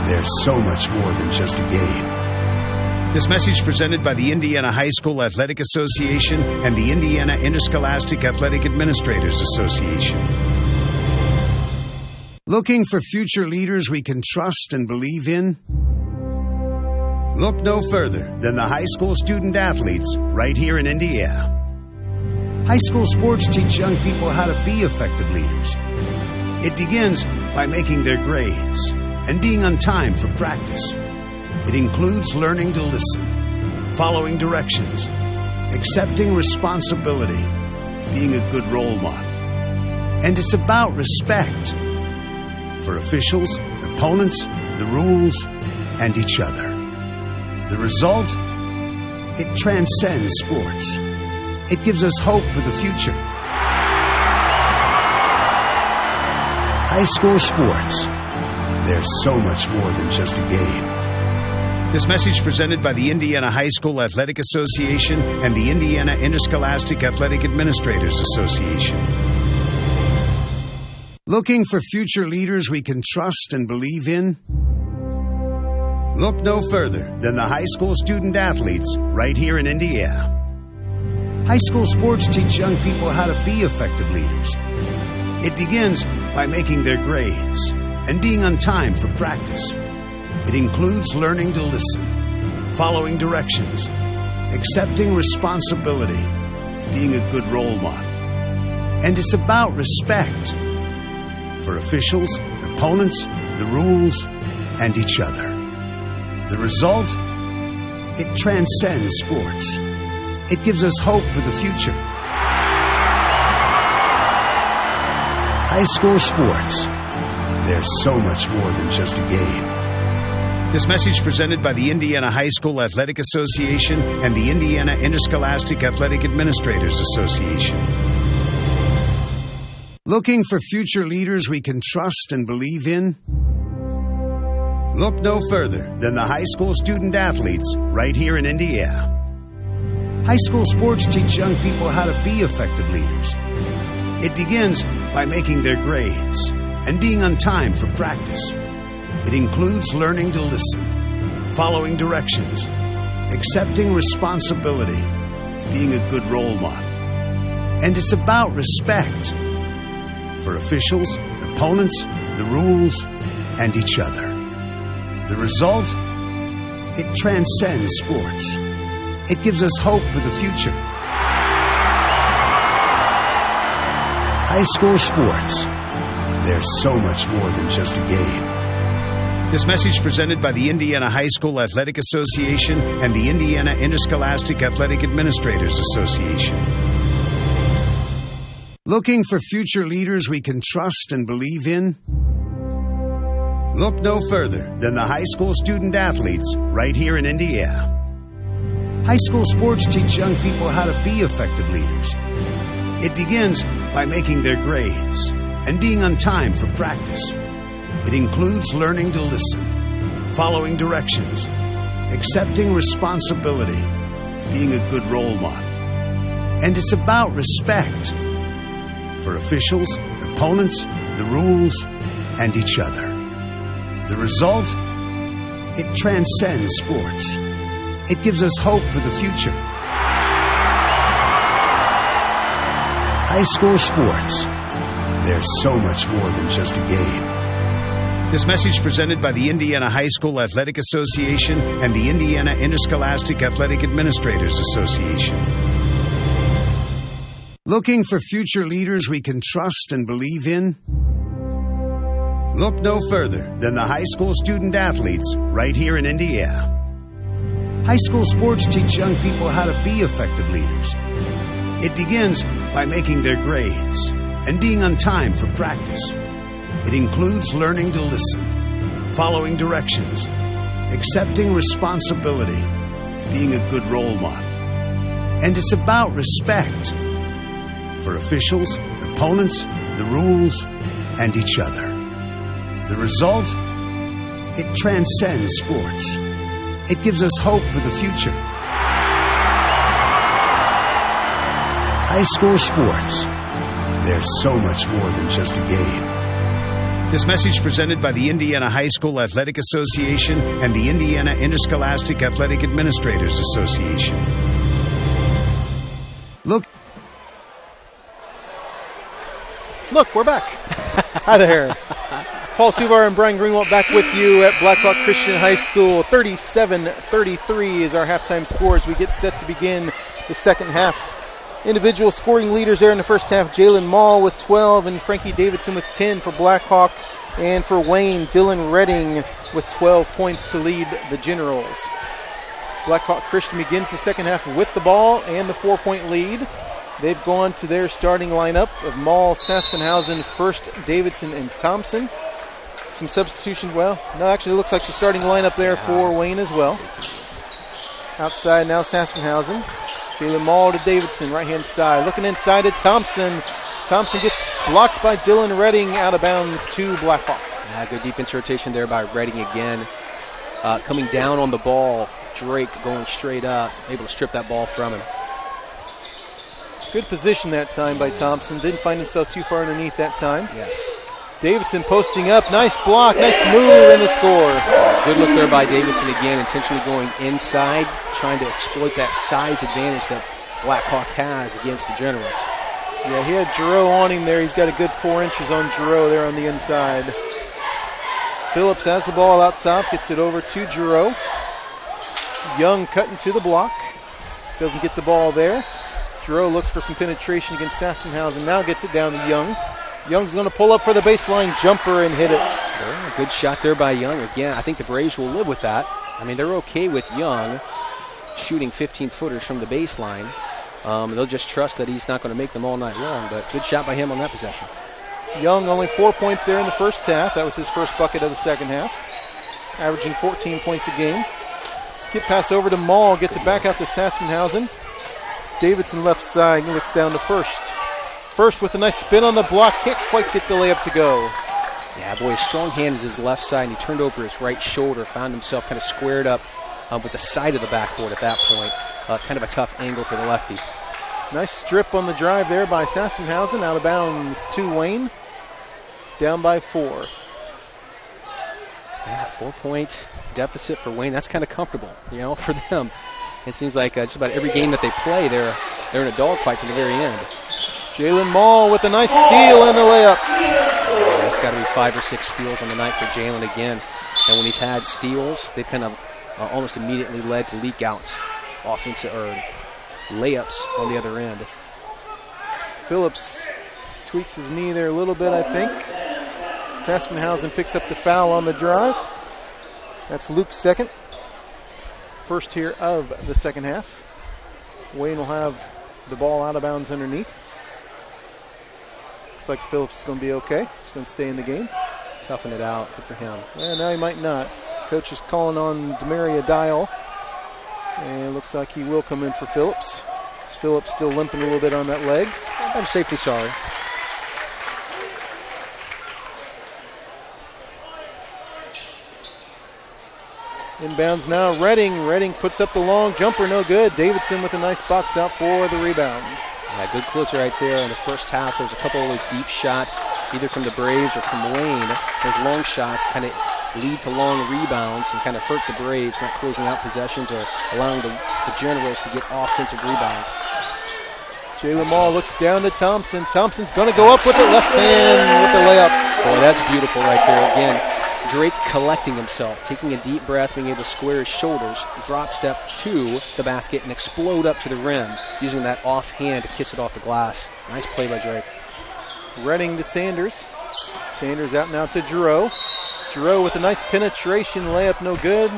There's so much more than just a game. This message presented by the Indiana High School Athletic Association and the Indiana Interscholastic Athletic Administrators Association. Looking for future leaders we can trust and believe in? Look no further than the high school student athletes right here in Indiana. High school sports teach young people how to be effective leaders. It begins by making their grades and being on time for practice. It includes learning to listen, following directions, accepting responsibility, being a good role model. And it's about respect for officials, opponents, the rules, and each other. The result? It transcends sports. It gives us hope for the future. High school sports. There's so much more than just a game. This message presented by the Indiana High School Athletic Association and the Indiana Interscholastic Athletic Administrators Association. Looking for future leaders we can trust and believe in? Look no further than the high school student athletes right here in Indiana. High school sports teach young people how to be effective leaders. It begins by making their grades and being on time for practice. It includes learning to listen, following directions, accepting responsibility, being a good role model. And it's about respect for officials, opponents, the rules, and each other. The result? It transcends sports. It gives us hope for the future. High school sports. There's so much more than just a game. This message presented by the Indiana High School Athletic Association and the Indiana Interscholastic Athletic Administrators Association. Looking for future leaders we can trust and believe in? Look no further than the high school student athletes right here in Indiana. High school sports teach young people how to be effective leaders. It begins by making their grades and being on time for practice. It includes learning to listen, following directions, accepting responsibility, being a good role model. And it's about respect for officials, opponents, the rules, and each other. The result? It transcends sports. It gives us hope for the future. High school sports. They're so much more than just a game. This message presented by the Indiana High School Athletic Association and the Indiana Interscholastic Athletic Administrators Association. Looking for future leaders we can trust and believe in? Look no further than the high school student athletes right here in Indiana. High school sports teach young people how to be effective leaders. It begins by making their grades and being on time for practice. It includes learning to listen, following directions, accepting responsibility, being a good role model. And it's about respect for officials, opponents, the rules, and each other. The result? It transcends sports. It gives us hope for the future. High school sports. They're so much more than just a game. This message presented by the Indiana High School Athletic Association and the Indiana Interscholastic Athletic Administrators Association. Looking for future leaders we can trust and believe in? Look no further than the high school student athletes right here in Indiana. High school sports teach young people how to be effective leaders. It begins by making their grades and being on time for practice. It includes learning to listen, following directions, accepting responsibility, being a good role model. And it's about respect for officials, opponents, the rules, and each other. The result? It transcends sports. It gives us hope for the future. High school sports. They're so much more than just a game. This message presented by the Indiana High School Athletic Association and the Indiana Interscholastic Athletic Administrators Association. Look, we're back. Hi there. Paul Suvar and Brian Greenwald back with you at Blackhawk Christian High School. 37-33 is our halftime score as we get set to begin the second half. Individual scoring leaders there in the first half, Jalen Mall with 12 and Frankie Davidson with 10 for Blackhawk. And for Wayne, Dylan Redding with 12 points to lead the Generals. Blackhawk Christian begins the second half with the ball and the 4-point lead. They've gone to their starting lineup of Mall, Saspenhausen, First, Davidson, and Thompson. Some substitution, well, no, actually it looks like the starting lineup there for Wayne as well. Outside now Saspenhausen. Jalen Mall to Davidson, right-hand side. Looking inside at Thompson. Thompson gets blocked by Dylan Redding, out of bounds to Blackhawk. Yeah, good defense rotation there by Redding again. Coming down on the ball, Drake going straight up, able to strip that ball from him. Good position that time by Thompson. Didn't find himself too far underneath that time. Yes. Davidson posting up. Nice block. Nice move in the score. Good look there by Davidson again, intentionally going inside, trying to exploit that size advantage that Blackhawk has against the Generals. Yeah, he had Giroux on him there. He's got a good 4 inches on Giroux there on the inside. Phillips has the ball out top, gets it over to Giroux. Young cutting to the block. Doesn't get the ball there. Giroux looks for some penetration against Saspenhausen. Now gets it down to Young. Young's going to pull up for the baseline jumper and hit it. Yeah, good shot there by Young. Again, I think the Braves will live with that. I mean, they're okay with Young shooting 15-footers from the baseline. They'll just trust that he's not going to make them all night long, but good shot by him on that possession. Young only 4 points there in the first half. That was his first bucket of the second half. Averaging 14 points a game. Skip pass over to Mall, gets it back out to Saspenhausen. Davidson left side, looks down to First. First with a nice spin on the block, can't quite get the layup to go. Yeah, boy, his strong hand is his left side, and he turned over his right shoulder, found himself kind of squared up with the side of the backboard at that point. Kind of a tough angle for the lefty. Nice strip on the drive there by Saspenhausen, out of bounds to Wayne. Down by 4. Yeah, 4-point deficit for Wayne. That's kind of comfortable, you know, for them. It seems like just about every game that they play, they're in a dogfight to the very end. Jalen Mall with a nice steal and the layup. Yeah, it's got to be 5 or 6 steals on the night for Jalen again. And when he's had steals, they've kind of almost immediately led to leak outs, offensive or layups on the other end. Phillips tweaks his knee there a little bit, I think. Saspenhausen picks up the foul on the drive. That's Luke's second. First here of the second half. Wayne will have the ball out of bounds underneath. Looks like Phillips is going to be okay. He's going to stay in the game. Toughen it out for him. Well, now he might not. Coach is calling on Demaria Dial. And it looks like he will come in for Phillips. Phillips still limping a little bit on that leg. I'm safely sorry. Inbounds now, Redding. Redding puts up the long jumper, no good. Davidson with a nice box out for the rebound. Yeah, good closer right there in the first half. There's a couple of those deep shots, either from the Braves or from Wayne. Those long shots kind of lead to long rebounds and kind of hurt the Braves, not closing out possessions or allowing the Generals to get offensive rebounds. Jalen Mall looks down to Thompson. Thompson's going to go up with it, left hand with the layup. Boy, that's beautiful right there. Again, Drake collecting himself, taking a deep breath, being able to square his shoulders, drop step to the basket, and explode up to the rim, using that offhand to kiss it off the glass. Nice play by Drake. Redding to Sanders. Sanders out now to Giroux. Giroux with a nice penetration, layup no good.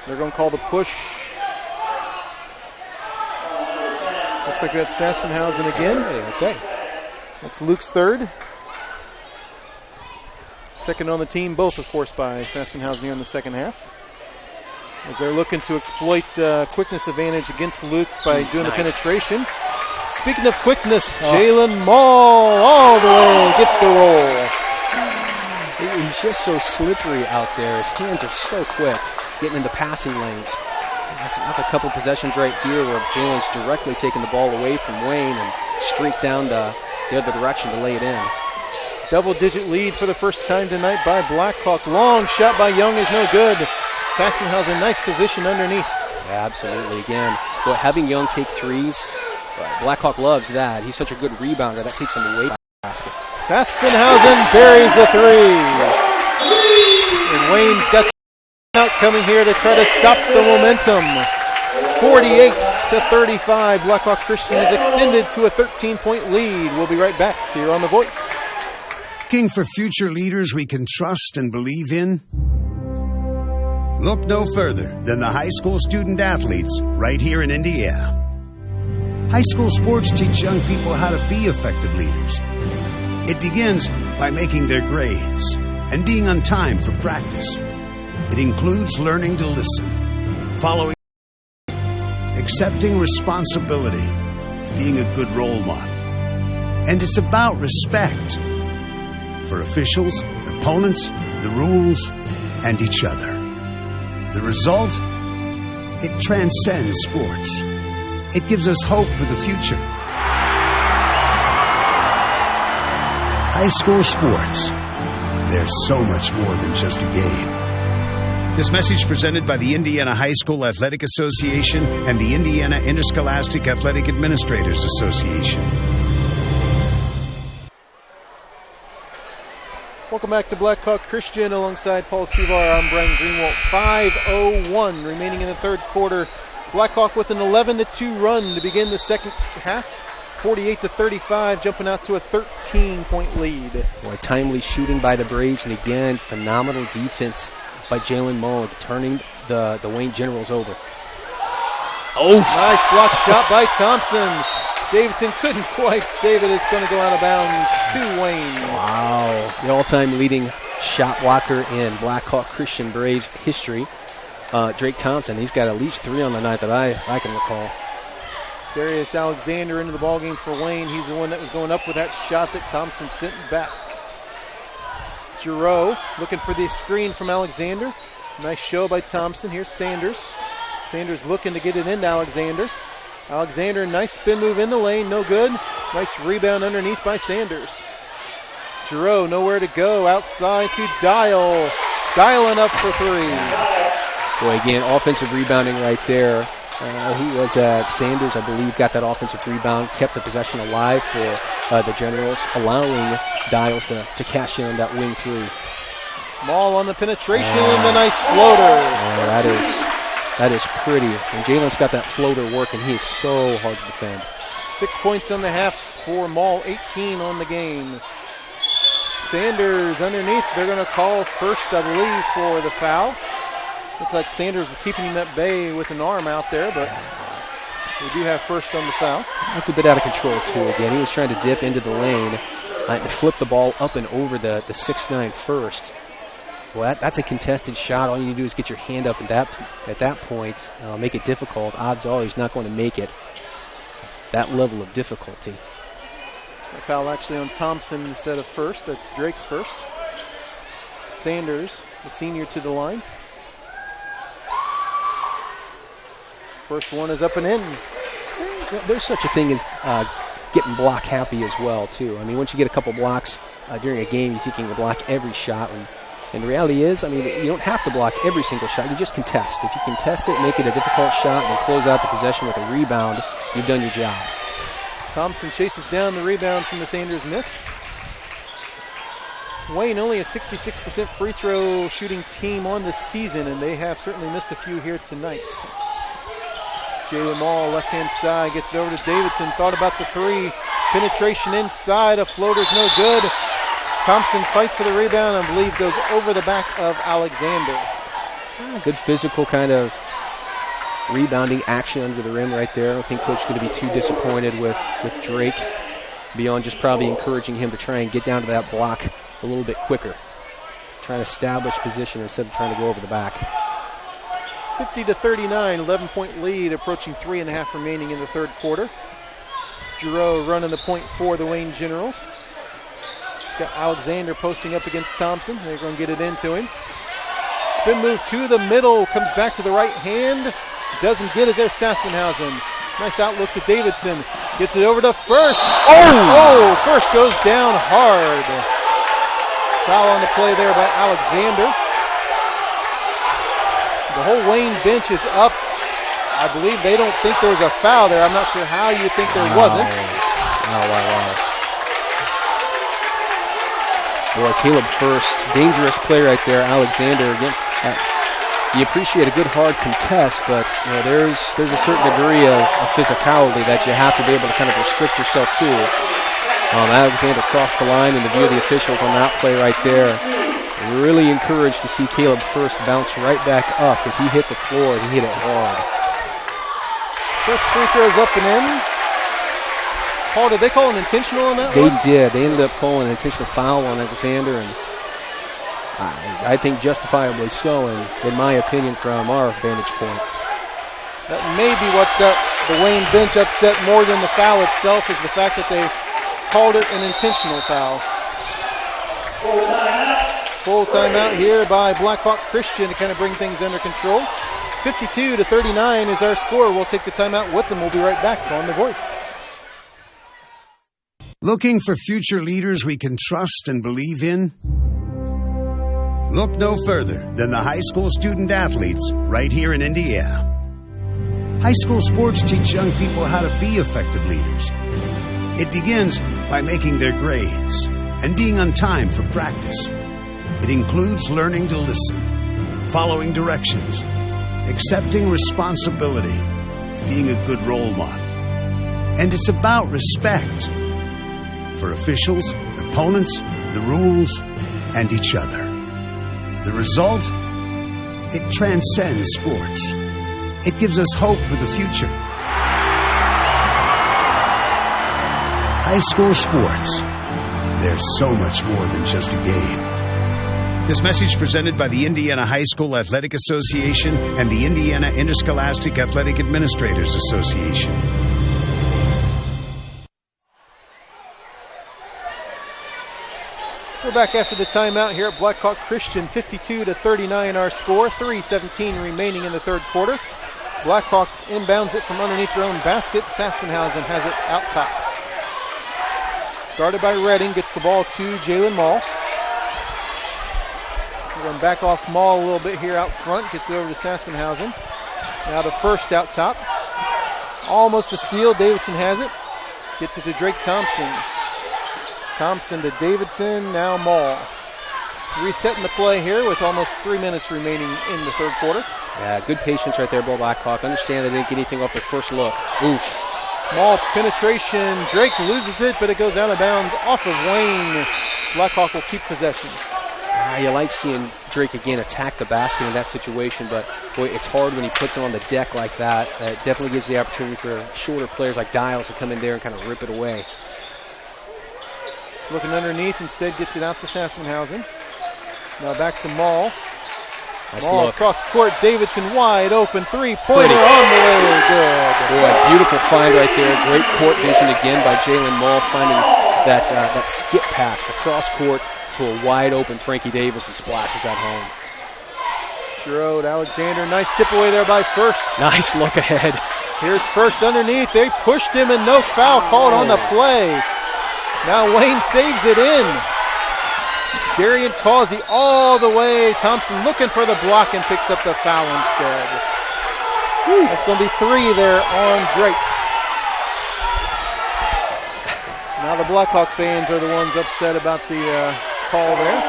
They're going to call the push. Looks like that's Saspenhausen again. Okay. That's Luke's third. Second on the team, both, of course, by Saspenhausen here in the second half. As they're looking to exploit quickness advantage against Luke by doing the penetration. Speaking of quickness, Jalen Mall all the way gets the roll. He's just so slippery out there. His hands are so quick, getting into passing lanes. That's a couple possessions right here where Jalen's directly taking the ball away from Wayne and streaked down the other direction to lay it in. Double-digit lead for the first time tonight by Blackhawk. Long shot by Young is no good. Saspenhausen, nice position underneath. Yeah, absolutely. Again, boy, having Young take threes, Blackhawk loves that. He's such a good rebounder. That takes him away from the basket. Saspenhausen buries the three. And Wayne's got out coming here to try to stop the momentum. 48-35. Blackhawk Christian has extended to a 13-point lead. We'll be right back here on The Voice. Looking for future leaders we can trust and believe in? Look no further than the high school student athletes right here in Indiana. High school sports teach young people how to be effective leaders. It begins by making their grades and being on time for practice. It includes learning to listen, following, accepting responsibility, being a good role model. And it's about respect for officials, opponents, the rules, and each other. The result? It transcends sports. It gives us hope for the future. High school sports. There's so much more than just a game. This message presented by the Indiana High School Athletic Association and the Indiana Interscholastic Athletic Administrators Association. Welcome back to Blackhawk Christian alongside Paul Suvar. I'm Brian Greenwald. 5:01 remaining in the third quarter. Blackhawk with an 11-2 run to begin the second half. 48-35, jumping out to a 13-point lead. Boy, timely shooting by the Braves, and again, phenomenal defense by Jalen Mullen, turning the Wayne Generals over. Oh, nice block shot by Thompson. Davidson couldn't quite save it. It's going to go out of bounds to Wayne. Wow, the all-time leading shot blocker in Blackhawk Christian Braves history. Drake Thompson, he's got at least 3 on the night that I can recall. Darius Alexander into the ballgame for Wayne. He's the one that was going up with that shot that Thompson sent back. Giroux looking for the screen from Alexander. Nice show by Thompson. Here's Sanders. Sanders looking to get it into Alexander. Alexander, nice spin move in the lane, no good. Nice rebound underneath by Sanders. Giroux, nowhere to go. Outside to Dial. Dialing up for 3. Boy, again, offensive rebounding right there. He was Sanders, I believe, got that offensive rebound, kept the possession alive for the Generals, allowing Dials to cash in that wing 3. Mall on the penetration, the nice floater. That is pretty. And Jalen's got that floater working. He is so hard to defend. 6 points on the half for Maul, 18 on the game. Sanders underneath. They're going to call first, I believe, for the foul. Looks like Sanders is keeping him at bay with an arm out there, but we do have first on the foul. That's a bit out of control, too. Again, he was trying to dip into the lane and flip the ball up and over the 6'9" first. Well, that's a contested shot. All you need to do is get your hand up at that point, make it difficult. Odds are he's not going to make it that level of difficulty. A foul actually on Thompson instead of first. That's Drake's first. Sanders, the senior, to the line. First one is up and in. There's such a thing as getting block happy as well, too. I mean, once you get a couple blocks during a game, you think you can block every shot. And the reality is, I mean, you don't have to block every single shot. You just contest. If you contest it, make it a difficult shot, and close out the possession with a rebound, you've done your job. Thompson chases down the rebound from the Sanders miss. Wayne only a 66% free throw shooting team on the season, and they have certainly missed a few here tonight. Jalen Maul, left-hand side, gets it over to Davidson. Thought about the three. Penetration inside. A floater's no good. Thompson fights for the rebound and I believe goes over the back of Alexander. Good physical kind of rebounding action under the rim right there. I don't think Coach is going to be too disappointed with Drake, beyond just probably encouraging him to try and get down to that block a little bit quicker. Trying to establish position instead of trying to go over the back. 50-39, 11-point lead, approaching 3.5 remaining in the third quarter. Giroux running the point for the Wayne Generals. Got Alexander posting up against Thompson. They're going to get it into him. Spin move to the middle. Comes back to the right hand. Doesn't get it there. Saspenhausen. Nice outlook to Davidson. Gets it over to First. Oh! First goes down hard. Foul on the play there by Alexander. The whole Wayne bench is up. I believe they don't think there was a foul there. I'm not sure how you think there wasn't. Wow. Boy, Caleb First, dangerous play right there. Alexander, again, you appreciate a good hard contest, but you know, there's a certain degree of physicality that you have to be able to kind of restrict yourself to. Alexander crossed the line in the view of the officials on that play right there. Really encouraged to see Caleb First bounce right back up as he hit the floor. He hit it hard. First free throws up and in. Paul, did they call an intentional on that one? They did. They ended up calling an intentional foul on Alexander, and I think justifiably so, in my opinion, from our vantage point. That may be what's got the Wayne bench upset more than the foul itself, is the fact that they called it an intentional foul. Full timeout here by Blackhawk Christian to kind of bring things under control. 52-39 is our score. We'll take the timeout with them. We'll be right back on The Voice. Looking for future leaders we can trust and believe in? Look no further than the high school student athletes right here in Indiana. High school sports teach young people how to be effective leaders. It begins by making their grades and being on time for practice. It includes learning to listen, following directions, accepting responsibility, being a good role model. And it's about respect for officials, opponents, the rules, and each other. The result? It transcends sports. It gives us hope for the future. High school sports. There's so much more than just a game. This message presented by the Indiana High School Athletic Association and the Indiana Interscholastic Athletic Administrators Association. We're back after the timeout here at Blackhawk Christian. 52-39 our score. 3:17 remaining in the third quarter. Blackhawk inbounds it from underneath their own basket. Saspenhausen has it out top. Guarded by Redding, gets the ball to Jalen Maul. We're going back off Maul a little bit here out front. Gets it over to Saspenhausen. Now to First out top. Almost a steal. Davidson has it. Gets it to Drake Thompson. Thompson to Davidson, now Maul. Resetting the play here with almost 3 minutes remaining in the third quarter. Yeah, good patience right there, Blackhawk. Understand they didn't get anything off their first look. Oof. Small penetration. Drake loses it, but it goes out of bounds off of Wayne. Blackhawk will keep possession. You like seeing Drake again attack the basket in that situation, but boy, it's hard when he puts it on the deck like that. It definitely gives the opportunity for shorter players like Dials to come in there and kind of rip it away. Looking underneath, instead gets it out to Sassenhausen. Now back to Maul. Nice Maul look. across court. Davidson wide open. Three-pointer on the way. Good. Boy, beautiful find right there. Great court vision again by Jalen Maul, finding that skip pass, the cross court to a wide open Frankie Davidson splashes at home. Giroud, Alexander. Nice tip away there by First. Nice look ahead. Here's First underneath. They pushed him and no foul called on the play. Now Wayne saves it in. Darian Causey all the way. Thompson looking for the block and picks up the foul instead. That's going to be 3 there on Drake. Now the Blackhawk fans are the ones upset about the call there.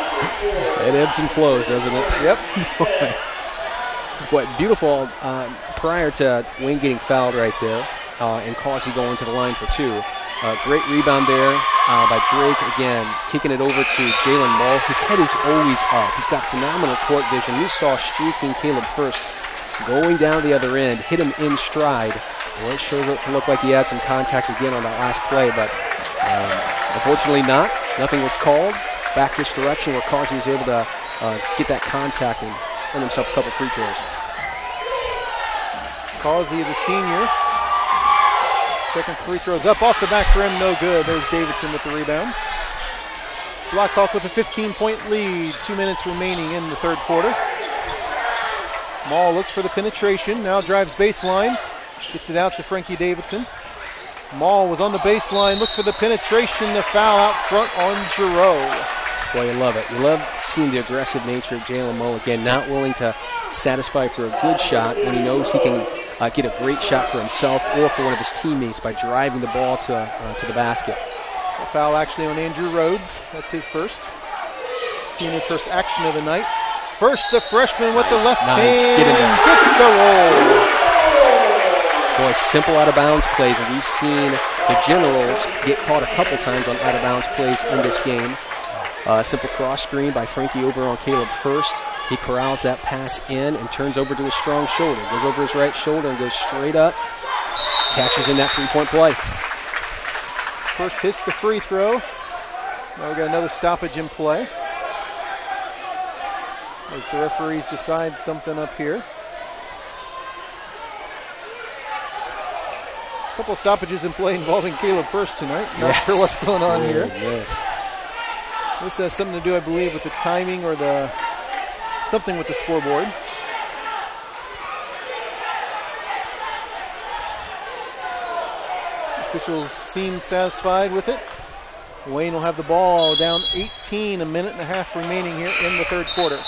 It ebbs and flows, doesn't it? Yep. What beautiful prior to Wayne getting fouled right there and Causey going to the line for 2. Great rebound there by Drake. Again, kicking it over to Jalen Maul. His head is always up. He's got phenomenal court vision. We saw streaking Caleb First going down the other end, hit him in stride. Well, it sure looked like he had some contact again on that last play, but unfortunately not. Nothing was called. Back this direction where Causey was able to get that contact and earn himself a couple free throws. Causey, the senior. Second free throw's up off the back rim, no good. There's Davidson with the rebound. Blackhawk with a 15-point lead. 2 minutes remaining in the third quarter. Maul looks for the penetration, now drives baseline. Gets it out to Frankie Davidson. Maul was on the baseline, looks for the penetration, the foul out front on Giroux. Boy, you love it. You love seeing the aggressive nature of Jalen Maul again, not willing to satisfy for a good shot when he knows he can get a great shot for himself or for one of his teammates by driving the ball to the basket. A foul actually on Andrew Rhodes. That's his first. Seeing his first action of the night. First, the freshman with the left hand gets the roll. Boy, simple out-of-bounds plays, and we've seen the Generals get caught a couple times on out-of-bounds plays in this game. Simple cross screen by Frankie over on Caleb First. He corrals that pass in and turns over to his strong shoulder. Goes over his right shoulder and goes straight up. Cashes in that three-point play. First hits the free throw. Now we got another stoppage in play. As the referees decide something up here. A couple of stoppages in play involving Caleb First tonight. Not sure what's going on here. Yes. This has something to do, I believe, with the timing or something with the scoreboard. Officials seem satisfied with it. Wayne will have the ball down 18, a minute and a half remaining here in the third quarter.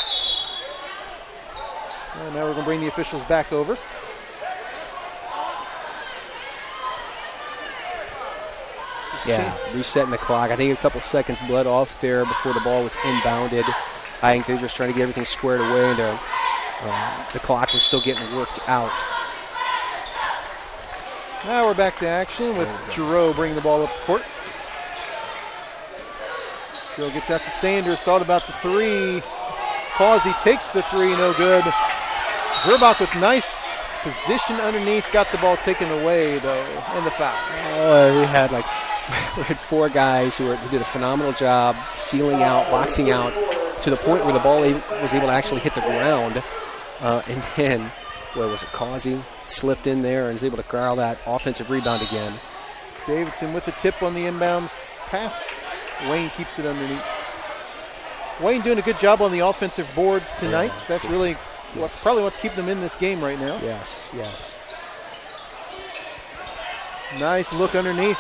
And now we're going to bring the officials back over. Yeah, resetting the clock. I think a couple seconds bled off there before the ball was inbounded. I think they're just trying to get everything squared away, and the clock is still getting worked out. Now we're back to action with Giroux bringing the ball up the court. Giroux gets out to Sanders, thought about the three. Causey takes the three, no good. Gerbach with nice position underneath, got the ball taken away though, and the foul. Oh, we had 4 guys who did a phenomenal job sealing out, boxing out, to the point where the ball was able to actually hit the ground. And then, was it Causey? Slipped in there and was able to corral that offensive rebound again. Davidson with the tip on the inbounds pass. Wayne keeps it underneath. Wayne doing a good job on the offensive boards tonight. Yeah, that's really what's keeping them in this game right now. Yes. Nice look underneath.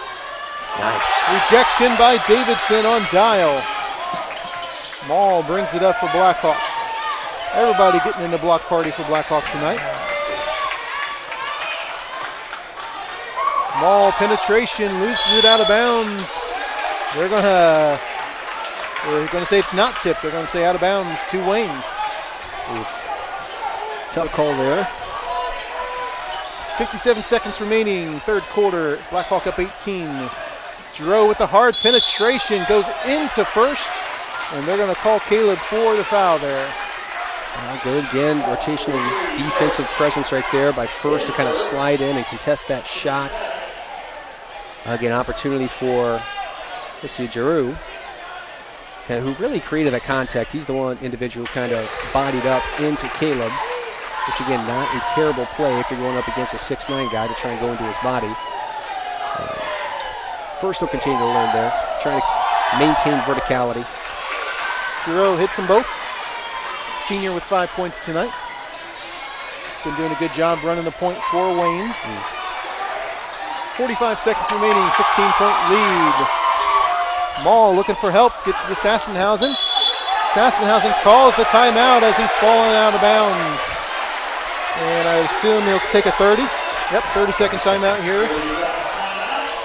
Nice. Rejection by Davidson on Dial. Maul brings it up for Blackhawk. Everybody getting in the block party for Blackhawk tonight. Maul penetration, loses it out of bounds. They're going to They're going to say it's not tipped. They're going to say out of bounds to Wayne. Oof. Tough call there. 57 seconds remaining, third quarter. Blackhawk up 18. Giroux with the hard penetration goes into first, and they're going to call Caleb for the foul there. Good again, rotational defensive presence right there by First to kind of slide in and contest that shot. Again, opportunity for, let's see, Giroux, who really created that contact. He's the one individual who kind of bodied up into Caleb, which again, not a terrible play if you're going up against a 6'9" guy to try and go into his body. First will continue to learn there, trying to maintain verticality. Giroux hits them both. Senior with 5 points tonight. Been doing a good job running the point for Wayne. 45 seconds remaining, 16-point lead. Maul looking for help, gets to Sassenhausen. Sassenhausen calls the timeout as he's falling out of bounds. And I assume he'll take a 30. Yep, 30-second timeout here.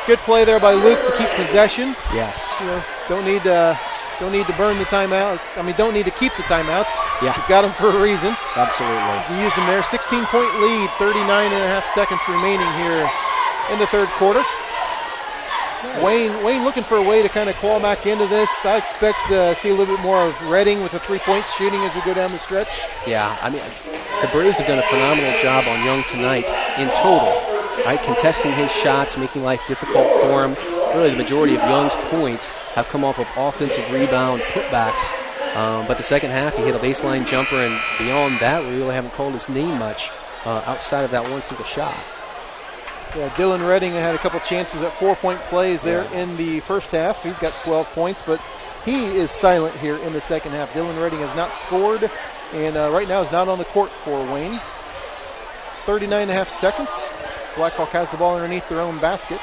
Good play there by Luke to keep possession. Yes. You know, don't need to burn the timeout. I mean, don't need to keep the timeouts. Yeah. You've got them for a reason. Absolutely. You used them there. 16-point lead, 39.5 seconds remaining here in the third quarter. Wayne looking for a way to kind of claw back into this. I expect to see a little bit more of Redding with the three-point shooting as we go down the stretch. Yeah, I mean, the Braves have done a phenomenal job on Young tonight in total. Right, contesting his shots, making life difficult for him. Really, the majority of Young's points have come off of offensive rebound putbacks. But the second half, he hit a baseline jumper, and beyond that, we really haven't called his name much outside of that one single shot. Yeah, Dylan Redding had a couple chances at 4-point plays there in the first half. He's got 12 points, but he is silent here in the second half. Dylan Redding has not scored, and right now is not on the court for Wayne. 39.5 seconds. Blackhawk has the ball underneath their own basket.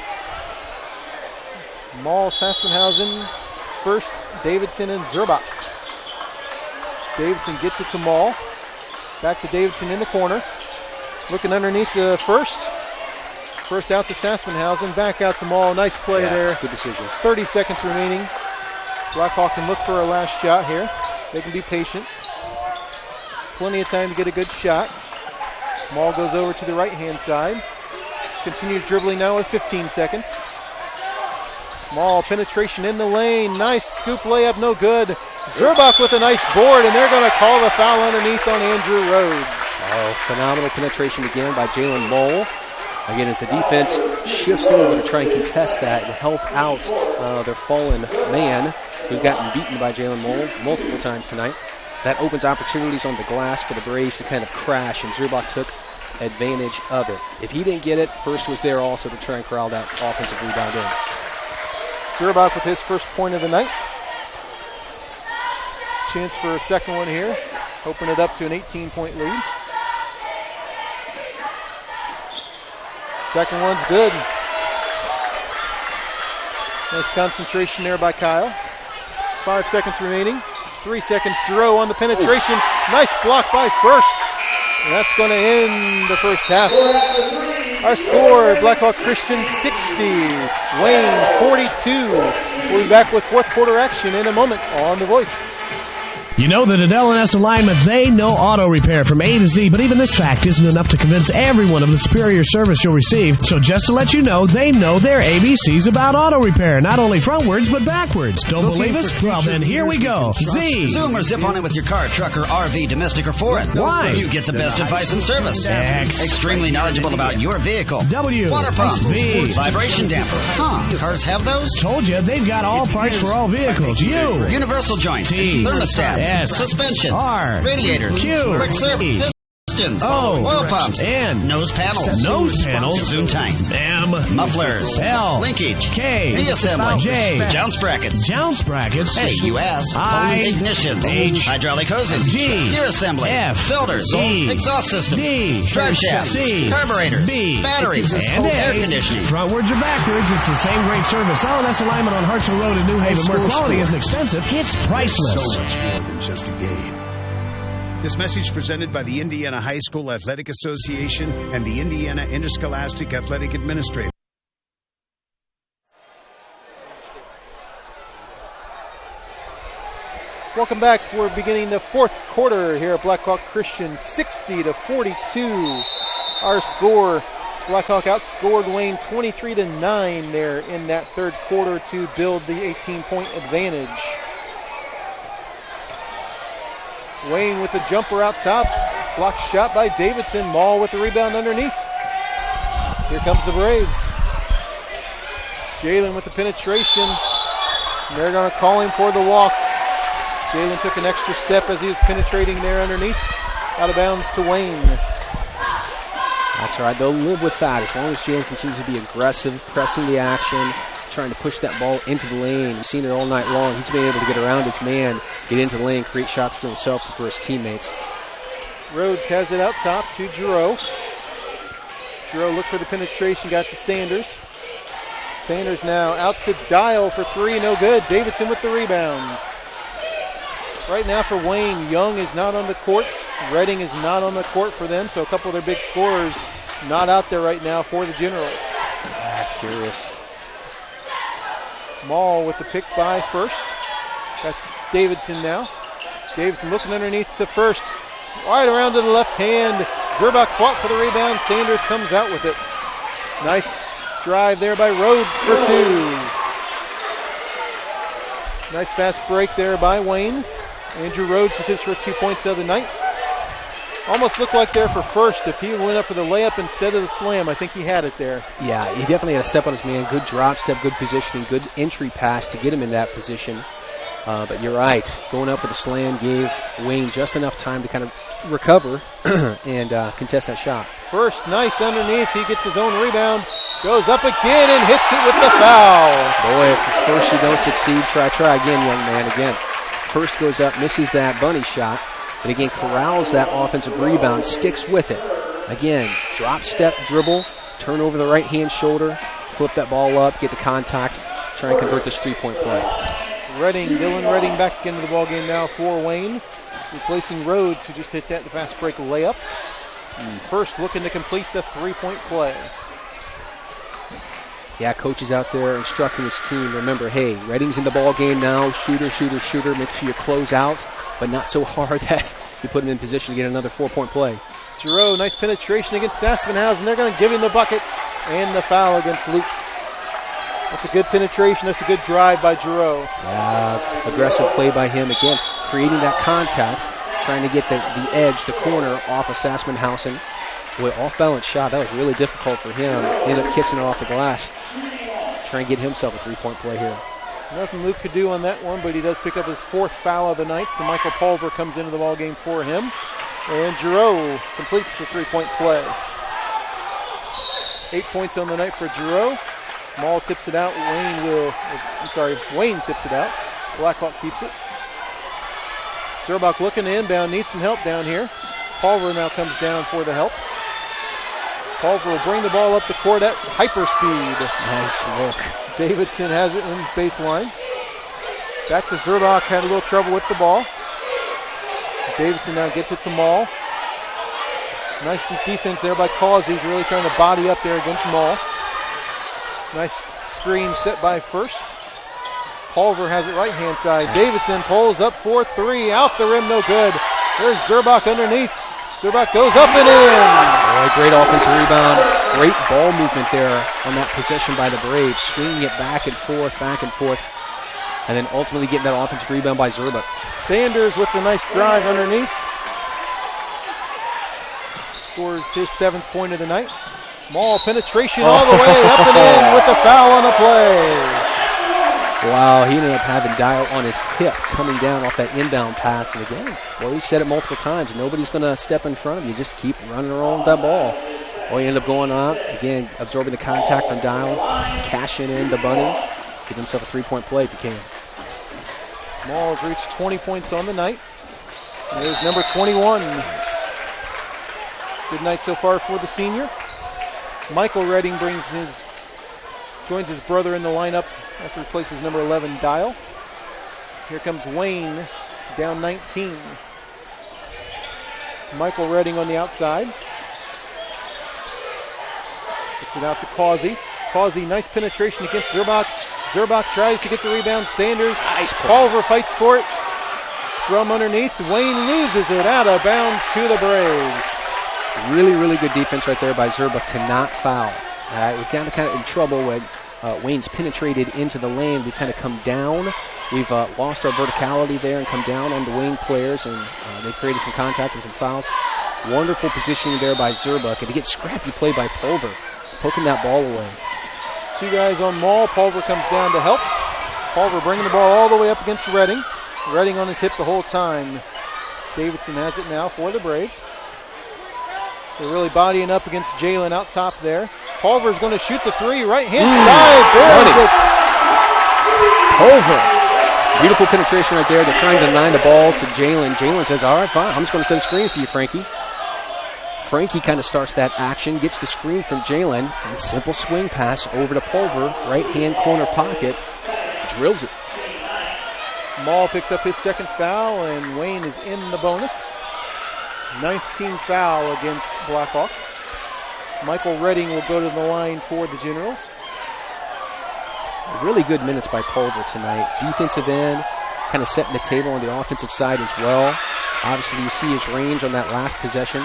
Maul, Sassenhausen, First, Davidson, and Zerbach. Davidson gets it to Maul. Back to Davidson in the corner. Looking underneath the First. First out to Sassenhausen, back out to Maul. Nice play there. Good decision. 30 seconds remaining. Blackhawk can look for a last shot here. They can be patient. Plenty of time to get a good shot. Maul goes over to the right-hand side. Continues dribbling now with 15 seconds. Maul penetration in the lane. Nice scoop layup, no good. Zerbach with a nice board, and they're going to call the foul underneath on Andrew Rhodes. Oh, phenomenal penetration again by Jalen Mole. Again, as the defense shifts over to try and contest that and help out their fallen man, who's gotten beaten by Jalen Mole multiple times tonight. That opens opportunities on the glass for the Braves to kind of crash, and Zerbach took advantage of it. If he didn't get it, First was there also to try and corral that offensive rebound in. Zerbach with his first point of the night. Chance for a second one here. Open it up to an 18-point lead. Second one's good. Nice concentration there by Kyle. 5 seconds remaining. 3 seconds. Giroux on the penetration. Nice block by First. And that's going to end the first half. Our score, Blackhawk Christian 60, Wayne 42. We'll be back with fourth quarter action in a moment on The Voice. You know that at L&S Alignment, they know auto repair from A to Z, but even this fact isn't enough to convince everyone of the superior service you'll receive. So just to let you know, they know their ABCs about auto repair, not only frontwards, but backwards. Don't believe us? Well, then here we go. Z. Zoom or zip on it with your car, truck, or RV, domestic or foreign. Y. You get the best advice and service. X. Extremely knowledgeable about your vehicle. W. Water pump. V. Vibration damper. Cars have those? Told you, they've got all parts for all vehicles. U. Universal joint. T. Thermostat. S. Suspension. R. Radiators. Q. Quick service. Pistons. O. Oil pumps. N. Nose panels. Nose panels. Zoom tank. M. Mufflers. L. Linkage. K. Reassembly. J. Jounce brackets. Jounce brackets. AUS. I. Ignitions. H. Hydraulic hoses. G. Gear assembly. F. Filters. E. Exhaust system. D. Drive shafts. C. Carburetors. B. Batteries. And air A. conditioning. Frontwards or backwards, it's the same great service. L&S Alignment on Hartsville Road in New Haven, where quality isn't expensive, it's priceless. So much more than just a game. This message presented by the Indiana High School Athletic Association and the Indiana Interscholastic Athletic Administrator. Welcome back. We're beginning the fourth quarter here at Blackhawk Christian, 60-42. Our score, Blackhawk outscored Wayne 23-9 there in that third quarter to build the 18-point advantage. Wayne with the jumper out top. Blocked shot by Davidson. Maul with the rebound underneath. Here comes the Braves. Jalen with the penetration. And they're going to call him for the walk. Jalen took an extra step as he was penetrating there underneath. Out of bounds to Wayne. That's right. They'll live with that as long as Jalen continues to be aggressive, pressing the action, trying to push that ball into the lane. We've seen it all night long. He's been able to get around his man, get into the lane, create shots for himself and for his teammates. Rhodes has it out top to Giroux. Giroux looked for the penetration, got to Sanders. Sanders now out to Dial for three, no good. Davidson with the rebound. Right now for Wayne, Young is not on the court. Redding is not on the court for them, so a couple of their big scorers not out there right now for the Generals. Curious. Maul with the pick by First. That's Davidson now. Davidson looking underneath to First. Right around to the left hand. Zerbach fought for the rebound. Sanders comes out with it. Nice drive there by Rhodes for two. Nice fast break there by Wayne. Andrew Rhodes with his first 2 points of the night. Almost looked like there for First. If he went up for the layup instead of the slam, I think he had it there. Yeah, he definitely had a step on his man. Good drop step, good positioning, good entry pass to get him in that position. But you're right. Going up with a slam gave Wayne just enough time to kind of recover and contest that shot. First, nice underneath. He gets his own rebound. Goes up again and hits it with the foul. Boy, if First you don't succeed, try again, young man, again. First goes up, misses that bunny shot, but again corrals that offensive rebound, sticks with it. Again, drop step, dribble, turn over the right-hand shoulder, flip that ball up, get the contact, try and convert this three-point play. Dylan Redding back into the ballgame now for Wayne, replacing Rhodes, who just hit that fast break layup. First looking to complete the three-point play. Yeah, coach is out there instructing his team. Remember, hey, Redding's in the ball game now. Shooter. Make sure you close out, but not so hard that you put him in position to get another 4-point play. Giroux, nice penetration against Saspenhausen. They're going to give him the bucket and the foul against Luke. That's a good penetration. That's a good drive by Giroux. Yeah, aggressive play by him. Again, creating that contact, trying to get the edge, the corner off of Saspenhausen. Boy, off-balance shot. That was really difficult for him. Ended up kissing it off the glass. Trying to get himself a three-point play here. Nothing Luke could do on that one, but he does pick up his fourth foul of the night, so Michael Pulver comes into the ballgame for him. And Giroux completes the three-point play. 8 points on the night for Giroux. Maul tips it out. Wayne tips it out. Blackhawk keeps it. Zerbach looking to inbound, needs some help down here. Pulver now comes down for the help. Pulver will bring the ball up the court at hyper speed. Nice look. Davidson has it in baseline. Back to Zerbach, had a little trouble with the ball. Davidson now gets it to Maul. Nice defense there by Causey. He's really trying to body up there against Maul. Nice screen set by First. Pulver has it right-hand side. Davidson pulls up for three. Out the rim, no good. There's Zerbach underneath. Zerbach goes up and in. Boy, great offensive rebound. Great ball movement there on that possession by the Braves. Swinging it back and forth. And then ultimately getting that offensive rebound by Zerbach. Sanders with the nice drive underneath. Scores his 7th point of the night. Maul penetration all the way up and in with the foul on the play. Wow, he ended up having Dial on his hip coming down off that inbound pass. And again, well, he said it multiple times. Nobody's going to step in front of you. Just keep running around with that ball. Well, he ended up going up. Again, absorbing the contact from Dial. Cashing in the bunny. Give himself a three-point play if he can. Maul has reached 20 points on the night. There's number 21. Good night so far for the senior. Michael Redding joins his brother in the lineup after he replaces number 11, Dial. Here comes Wayne, down 19. Michael Redding on the outside. Gets it out to Causey. Causey, nice penetration against Zerbach. Zerbach tries to get the rebound. Sanders. Nice. Pulver fights for it. from underneath. Wayne loses it out of bounds to the Braves. Really, really good defense right there by Zerbuck to not foul. We've gotten kind of in trouble when Wayne's penetrated into the lane. We've kind of come down. We've lost our verticality there and come down on the Wayne players, and they've created some contact and some fouls. Wonderful positioning there by Zerbuck, and to get scrappy play by Pulver, poking that ball away. 2 guys on Maul. Pulver comes down to help. Pulver bringing the ball all the way up against Redding. Redding on his hip the whole time. Davidson has it now for the Braves. They're really bodying up against Jalen out top there. Pulver's going to shoot the 3. Right hand side. Pulver. Beautiful penetration right there. They're trying to deny the ball to Jalen. Jalen says, all right, fine. I'm just going to set a screen for you, Frankie. Frankie kind of starts that action, gets the screen from Jalen, and simple swing pass over to Pulver, right-hand corner pocket, drills it. Maul picks up his second foul, and Wayne is in the bonus. 9th team foul against Blackhawk. Michael Redding will go to the line for the Generals. Really good minutes by Pulver tonight. Defensive end, kind of setting the table on the offensive side as well. Obviously, you see his range on that last possession.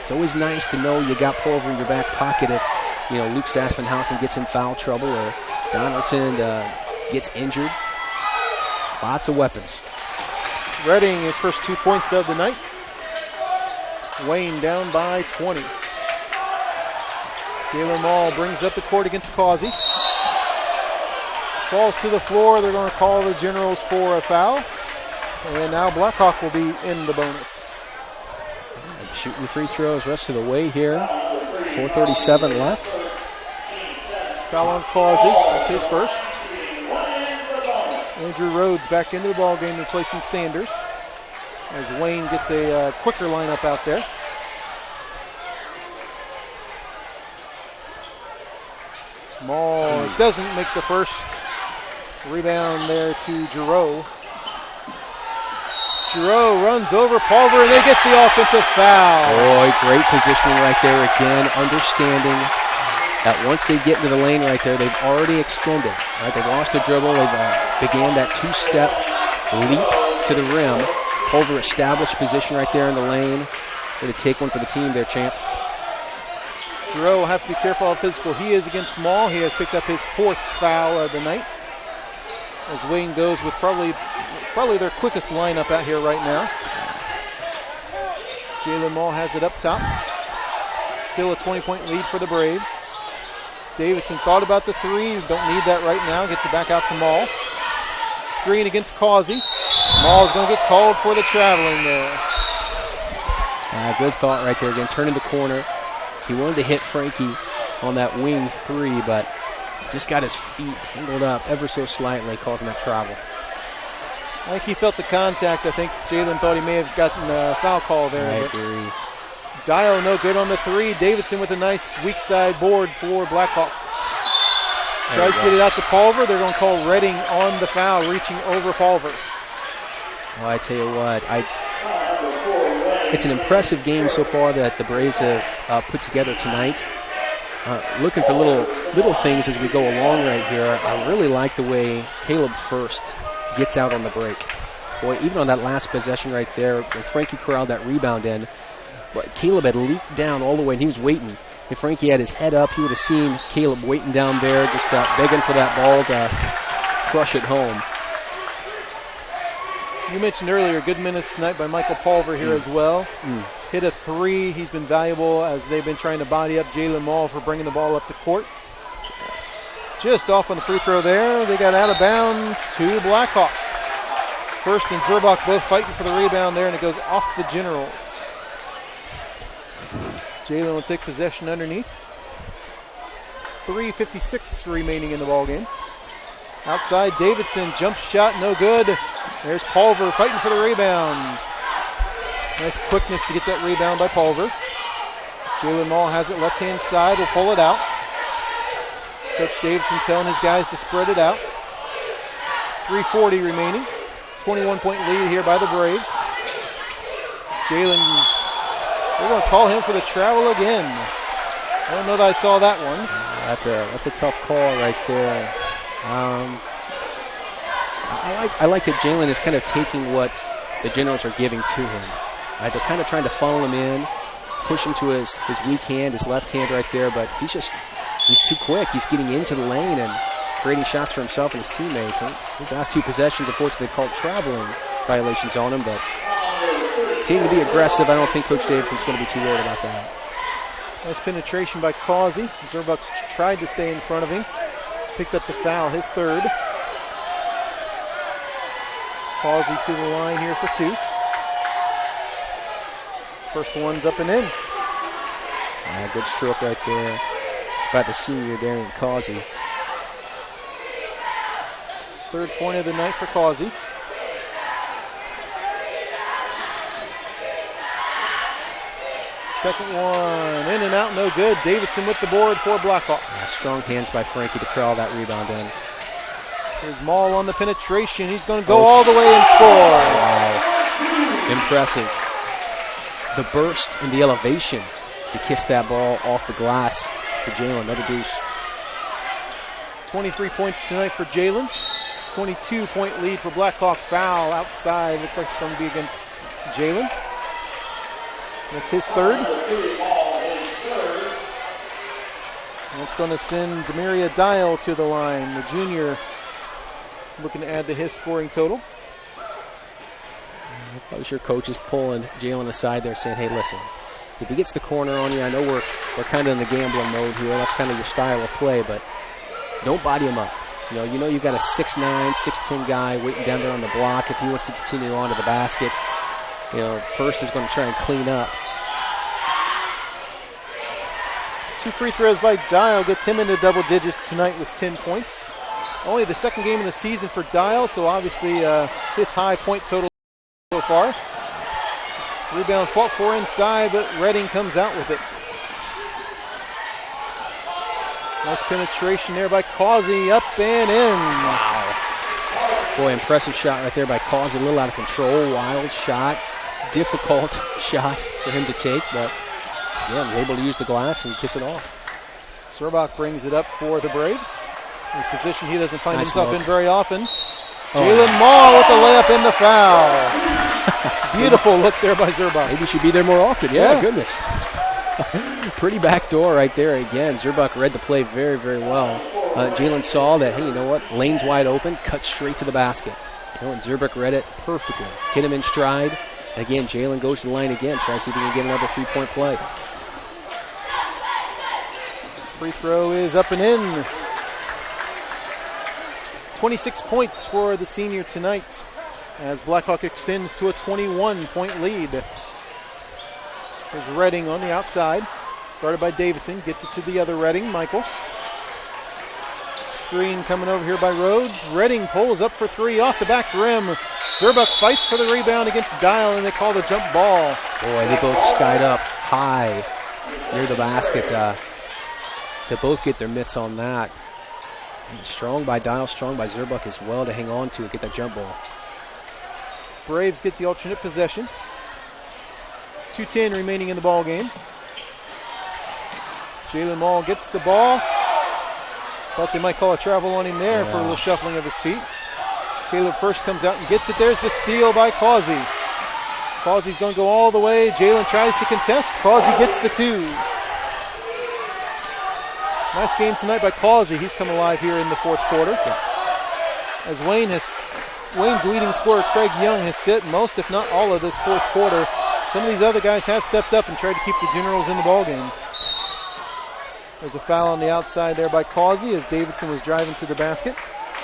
It's always nice to know you got Pulver in your back pocket if, Luke Saspenhausen gets in foul trouble or Donaldson gets injured. Lots of weapons. Redding, his first 2 points of the night. Wayne down by 20. Jalen Maul brings up the court against Causey. Falls to the floor. They're going to call the Generals for a foul. And now Blackhawk will be in the bonus. Shooting free throws rest of the way here. 4:37 left. Foul on Causey. That's his first. Andrew Rhodes back into the ballgame replacing Sanders as Wayne gets a quicker lineup out there. Maul doesn't make the first. Rebound there to Giroux. Giroux runs over Pulver, and they get the offensive foul. Boy, great positioning right there again, understanding that once they get into the lane right there, they've already extended. Right? They've lost the dribble. They've began that 2-step leap to the rim. Pulver established position right there in the lane. Going to take one for the team there, champ. Giroux will have to be careful how physical he is against Maul. He has picked up his 4th foul of the night. As Wayne goes with probably their quickest lineup out here right now. Jalen Maul has it up top. Still a 20-point lead for the Braves. Davidson thought about the 3. Don't need that right now. Gets it back out to Maul. Screen against Causey. Maul's going to get called for the traveling there. Good thought right there. Again, turning the corner. He wanted to hit Frankie on that wing 3, but just got his feet tangled up ever so slightly, causing that travel. I think he felt the contact. I think Jalen thought he may have gotten a foul call there. I agree. Dial no good on the 3. Davidson with a nice weak side board for Blackhawk. Tries to get it out to Pulver. They're going to call Redding on the foul, reaching over Pulver. Well, I tell you what, it's an impressive game so far that the Braves have put together tonight. Looking for little things as we go along right here. I really like the way Caleb First gets out on the break. Boy, even on that last possession right there, when Frankie corralled that rebound in, but Caleb had leaped down all the way, and he was waiting. If Frankie had his head up, he would have seen Caleb waiting down there, just begging for that ball to crush it home. You mentioned earlier, good minutes tonight by Michael Pulver here as well. Hit a 3. He's been valuable as they've been trying to body up Jalen Maul for bringing the ball up the court. Just off on the free throw there. They got out of bounds to Blackhawk. First and Zerbuck both fighting for the rebound there, and it goes off the Generals. Jalen will take possession underneath. 3:56 remaining in the ballgame. Outside, Davidson, jump shot, no good. There's Pulver fighting for the rebound. Nice quickness to get that rebound by Pulver. Jalen Maul has it left-hand side, will pull it out. Coach Davidson telling his guys to spread it out. 3:40 remaining. 21-point lead here by the Braves. Jalen, they're going to call him for the travel again. I don't know that I saw that one. That's a tough call right there. I like that Jalen is kind of taking what the Generals are giving to him. They're kind of trying to funnel him in, push him to his weak hand, his left hand right there, but he's too quick. He's getting into the lane and creating shots for himself and his teammates. And his last 2 possessions, unfortunately, called traveling violations on him, but team to be aggressive. I don't think Coach Davidson's going to be too worried about that. Nice penetration by Causey. Zerbuck's tried to stay in front of him. Picked up the foul, his 3rd. Causey to the line here for 2. First one's up and in. Good stroke right there by the senior Darian Causey. 3rd point of the night for Causey. Second one, in and out, no good. Davidson with the board for Blackhawk. Strong hands by Frankie to crawl that rebound in. Here's Maul on the penetration. He's going to go all the way and score. Wow. Impressive. The burst and the elevation to kiss that ball off the glass for Jalen. Another deuce. 23 points tonight for Jalen. 22-point lead for Blackhawk. Foul outside. Looks like it's going to be against Jalen. That's his 3rd. That's going to send Demaria Dial to the line. The junior looking to add to his scoring total. I'm probably sure coach is pulling Jalen aside there saying, hey, listen, if he gets the corner on you, I know we're kind of in the gambling mode here. That's kind of your style of play, but don't body him up. You know you've got a 6'9", 6'10" guy waiting down there on the block. If he wants to continue on to the basket, first is going to try and clean up. 2 free throws by Dial gets him into double digits tonight with 10 points. Only the 2nd game of the season for Dial, so obviously his high point total so far. Rebound fought for inside, but Redding comes out with it. Nice penetration there by Causey, up and in. Wow. Boy, impressive shot right there by Causey. A little out of control, wild shot. Difficult shot for him to take, but yeah, was able to use the glass and kiss it off. Serbach brings it up for the Braves. A position he doesn't find Nice himself look. in very often. Jalen Maul with the layup in the foul. Beautiful look there by Zerbach. Maybe he should be there more often. Yeah. Goodness. Pretty back door right there again. Zerbach read the play very, very well. Jalen saw that, hey, you know what? Lane's wide open, cut straight to the basket. And Zerbach read it perfectly. Hit him in stride. Again, Jalen goes to the line again. Try to see if he can get another 3-point play. Free throw is up and in. 26 points for the senior tonight as Blackhawk extends to a 21-point lead. There's Redding on the outside. Started by Davidson. Gets it to the other Redding, Michael. Screen coming over here by Rhodes. Redding pulls up for 3 off the back rim. Zerbach fights for the rebound against Dial, and they call the jump ball. Boy, they both skied up high near the basket to both get their mitts on that. And strong by Dial, strong by Zerbach as well to hang on to it, get that jump ball. Braves get the alternate possession. 2:10 remaining in the ball game. Jalen Maul gets the ball. Thought they might call a travel on him there for a little shuffling of his feet. Caleb first comes out and gets it. There's the steal by Causey. Causey's going to go all the way. Jalen tries to contest. Causey gets the 2. Nice game tonight by Causey. He's come alive here in the 4th quarter. As Wayne's leading scorer, Craig Young, has sit most, if not all, of this 4th quarter. Some of these other guys have stepped up and tried to keep the Generals in the ballgame. There's a foul on the outside there by Causey as Davidson was driving to the basket.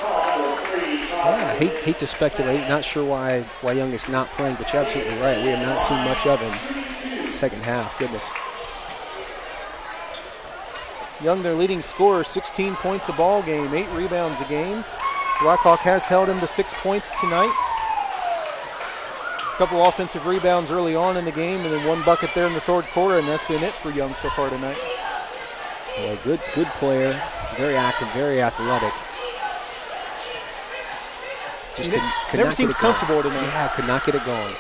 Yeah, hate to speculate. Not sure why Young is not playing, but you're absolutely right. We have not seen much of him in the second half. Goodness. Young, their leading scorer, 16 points a ball game, 8 rebounds a game. Blackhawk has held him to 6 points tonight. A couple offensive rebounds early on in the game, and then 1 bucket there in the 3rd quarter, and that's been it for Young so far tonight. Well, good player, very active, very athletic. Just could never not seemed get it going. comfortable tonight. Yeah, could not get it going.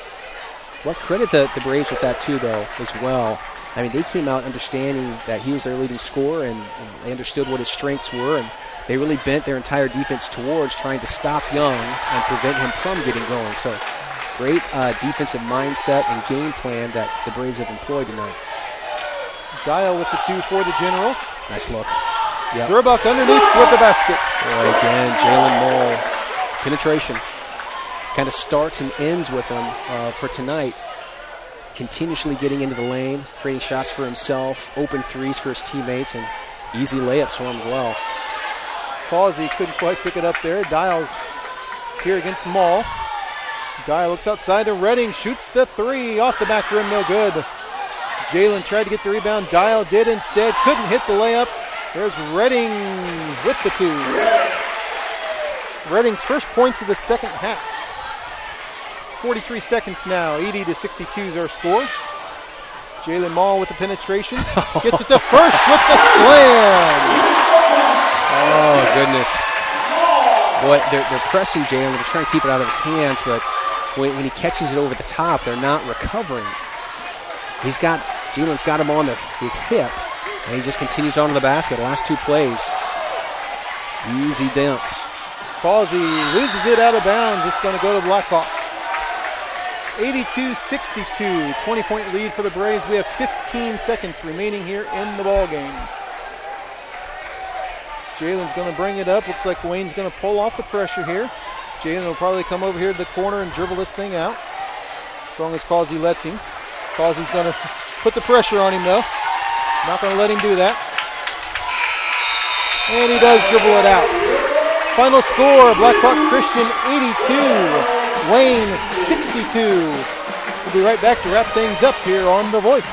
Well, credit the Braves with that too, though, as well. I mean, they came out understanding that he was their leading scorer, and they understood what his strengths were, and they really bent their entire defense towards trying to stop Young and prevent him from getting going. So great defensive mindset and game plan that the Braves have employed tonight. Dial with the 2 for the Generals. Nice look. Yep. Zerbuck underneath with the basket. Boy, again, Jalen Mull. Penetration. Kind of starts and ends with him for tonight. Continuously getting into the lane, creating shots for himself, open threes for his teammates, and easy layups for him as well. Causey couldn't quite pick it up there. Dial's here against Mull. Dial looks outside to Redding, shoots the 3 off the back rim, no good. Jalen tried to get the rebound. Dial did instead, couldn't hit the layup. There's Redding with the 2. Redding's first points of the second half. 43 seconds now. 80-62 is our score. Jalen Mull with the penetration. Gets it to first with the slam. Oh, goodness. Boy, they're pressing Jalen. They're trying to keep it out of his hands, but when he catches it over the top, they're not recovering. Jalen's got him on his hip, and he just continues on to the basket. The last 2 plays. Easy dunks. Causey loses it out of bounds. It's going to go to Blackhawk. 82-62, 20-point lead for the Braves. We have 15 seconds remaining here in the ball game. Jalen's going to bring it up. Looks like Wayne's going to pull off the pressure here. Jalen will probably come over here to the corner and dribble this thing out, as long as Causey lets him. Causey's going to put the pressure on him, though. Not going to let him do that. And he does dribble it out. Final score, Blackhawk Christian 82, Wayne 62. We'll be right back to wrap things up here on The Voice.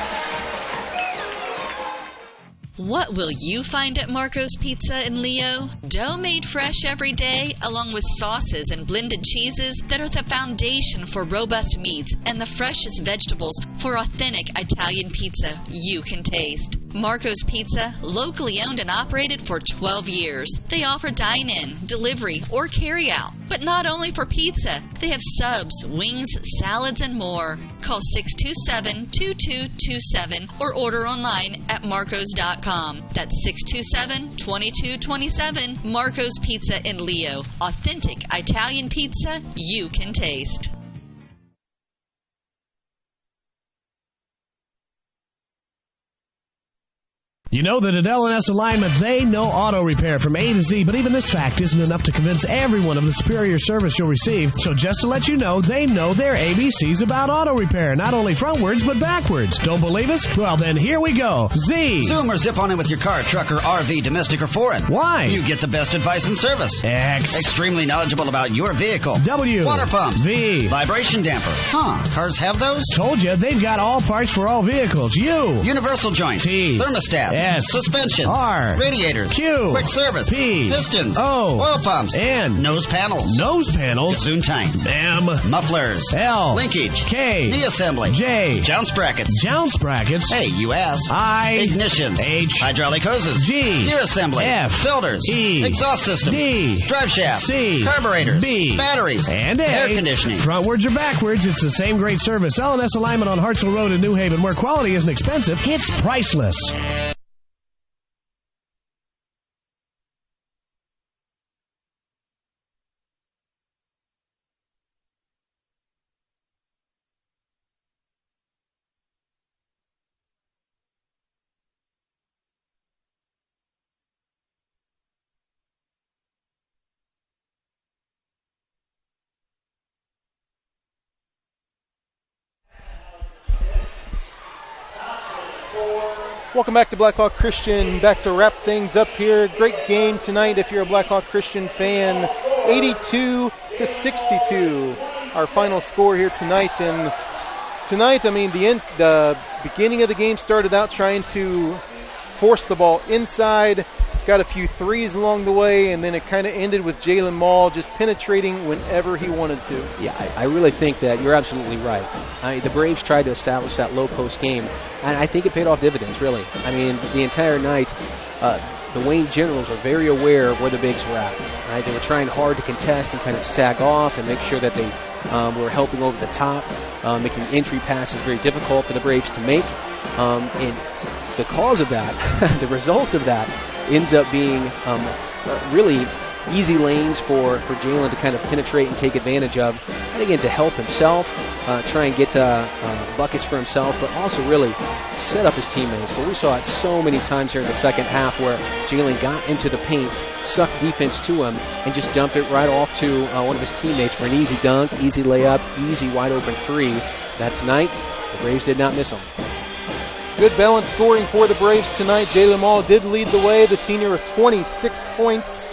What will you find at Marco's Pizza in Leo? Dough made fresh every day, along with sauces and blended cheeses that are the foundation for robust meats and the freshest vegetables for authentic Italian pizza you can taste. Marco's Pizza, locally owned and operated for 12 years. They offer dine-in, delivery, or carry-out. But not only for pizza, they have subs, wings, salads, and more. Call 627-2227 or order online at marcos.com. That's 627-2227. Marco's Pizza in Leo. Authentic Italian pizza you can taste. You know that at L&S Alignment, they know auto repair from A to Z, but even this fact isn't enough to convince everyone of the superior service you'll receive. So just to let you know, they know their ABCs about auto repair, not only frontwards, but backwards. Don't believe us? Well, then here we go. Z. Zoom or zip on in with your car, truck, or RV, domestic or foreign. Y. You get the best advice and service. X. Extremely knowledgeable about your vehicle. W. Water pumps. V. Vibration damper. Cars have those? Told you, they've got all parts for all vehicles. U. Universal joints. T. Thermostats. S. Suspension. R. Radiators. Q. Quick service. P. Pistons. O. Oil pumps. N. Nose panels. Nose panels. Zoom tank. M. Mufflers. L. Linkage. K. Knee assembly. J. Jounce brackets. Jounce brackets. Hey, you asked. I. Ignitions. H. Hydraulic hoses. G. Gear assembly. F. Filters. E. Exhaust systems. D. Drive shaft. C. Carburetors. B. Batteries. And A. Air conditioning. Frontwards or backwards, it's the same great service. L&S Alignment on Hartsville Road in New Haven, where quality isn't expensive, it's priceless. Welcome back to Blackhawk Christian. Back to wrap things up here. Great game tonight if you're a Blackhawk Christian fan. 82-62, our final score here tonight. And tonight, I mean, the beginning of the game started out trying to force the ball inside. Got a few threes along the way, and then it kind of ended with Jalen Mull just penetrating whenever he wanted to. Yeah, I really think that you're absolutely right. The Braves tried to establish that low post game, and I think it paid off dividends, really. I mean, the entire night, the Wayne Generals were very aware of where the bigs were at. Right? They were trying hard to contest and kind of sag off and make sure that they were helping over the top, making entry passes very difficult for the Braves to make. And the cause of that, the results of that, ends up being really easy lanes for Jalen to kind of penetrate and take advantage of, and again to help himself, try and get buckets for himself, but also really set up his teammates. But we saw it so many times here in the second half where Jalen got into the paint, sucked defense to him, and just dumped it right off to one of his teammates for an easy dunk, easy layup, easy wide open three. That tonight, the Braves did not miss him. Good balanced scoring for the Braves tonight. Jalen Mall did lead the way, the senior with 26 points.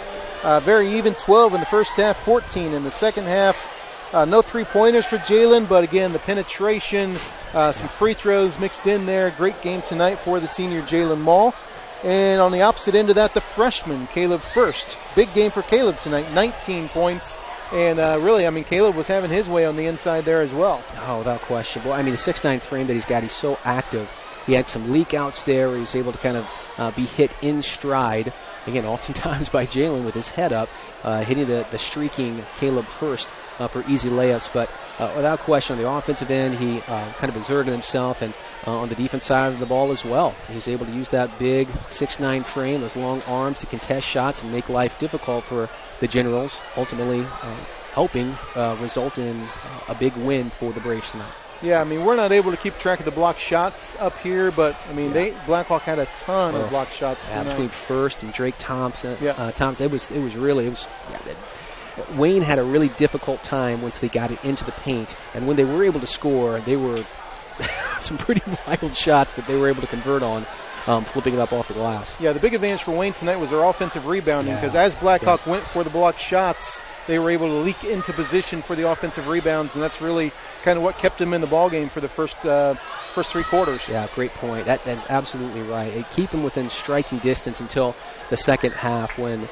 Very even, 12 in the first half, 14 in the second half. No three-pointers for Jalen, but again, the penetration, some free throws mixed in there. Great game tonight for the senior Jalen Mall. And on the opposite end of that, the freshman, Caleb First. Big game for Caleb tonight, 19 points. And really, I mean, Caleb was having his way on the inside there as well. Oh, without question. Well, I mean, the 6'9" frame that he's got, he's so active. He had some leak outs there where he was able to kind of be hit in stride. Again, oftentimes by Jalen with his head up, hitting the streaking Caleb First for easy layups. But without question, on the offensive end, he kind of exerted himself, and on the defense side of the ball as well. He was able to use that big 6'9" frame, those long arms to contest shots and make life difficult for the Generals, ultimately helping result in a big win for the Braves tonight. Yeah, I mean, we're not able to keep track of the block shots up here, but, I mean, Blackhawk had a ton of block shots tonight. Between First and Drake Thompson. Yeah. Thompson, Wayne had a really difficult time once they got it into the paint, and when they were able to score, they were some pretty wild shots that they were able to convert on, flipping it up off the glass. Yeah, the big advantage for Wayne tonight was their offensive rebounding, because as Blackhawk went for the block shots, they were able to leak into position for the offensive rebounds, and that's really kind of what kept them in the ballgame for the first three quarters. Yeah, great point. That's absolutely right. It keep them within striking distance until the second half when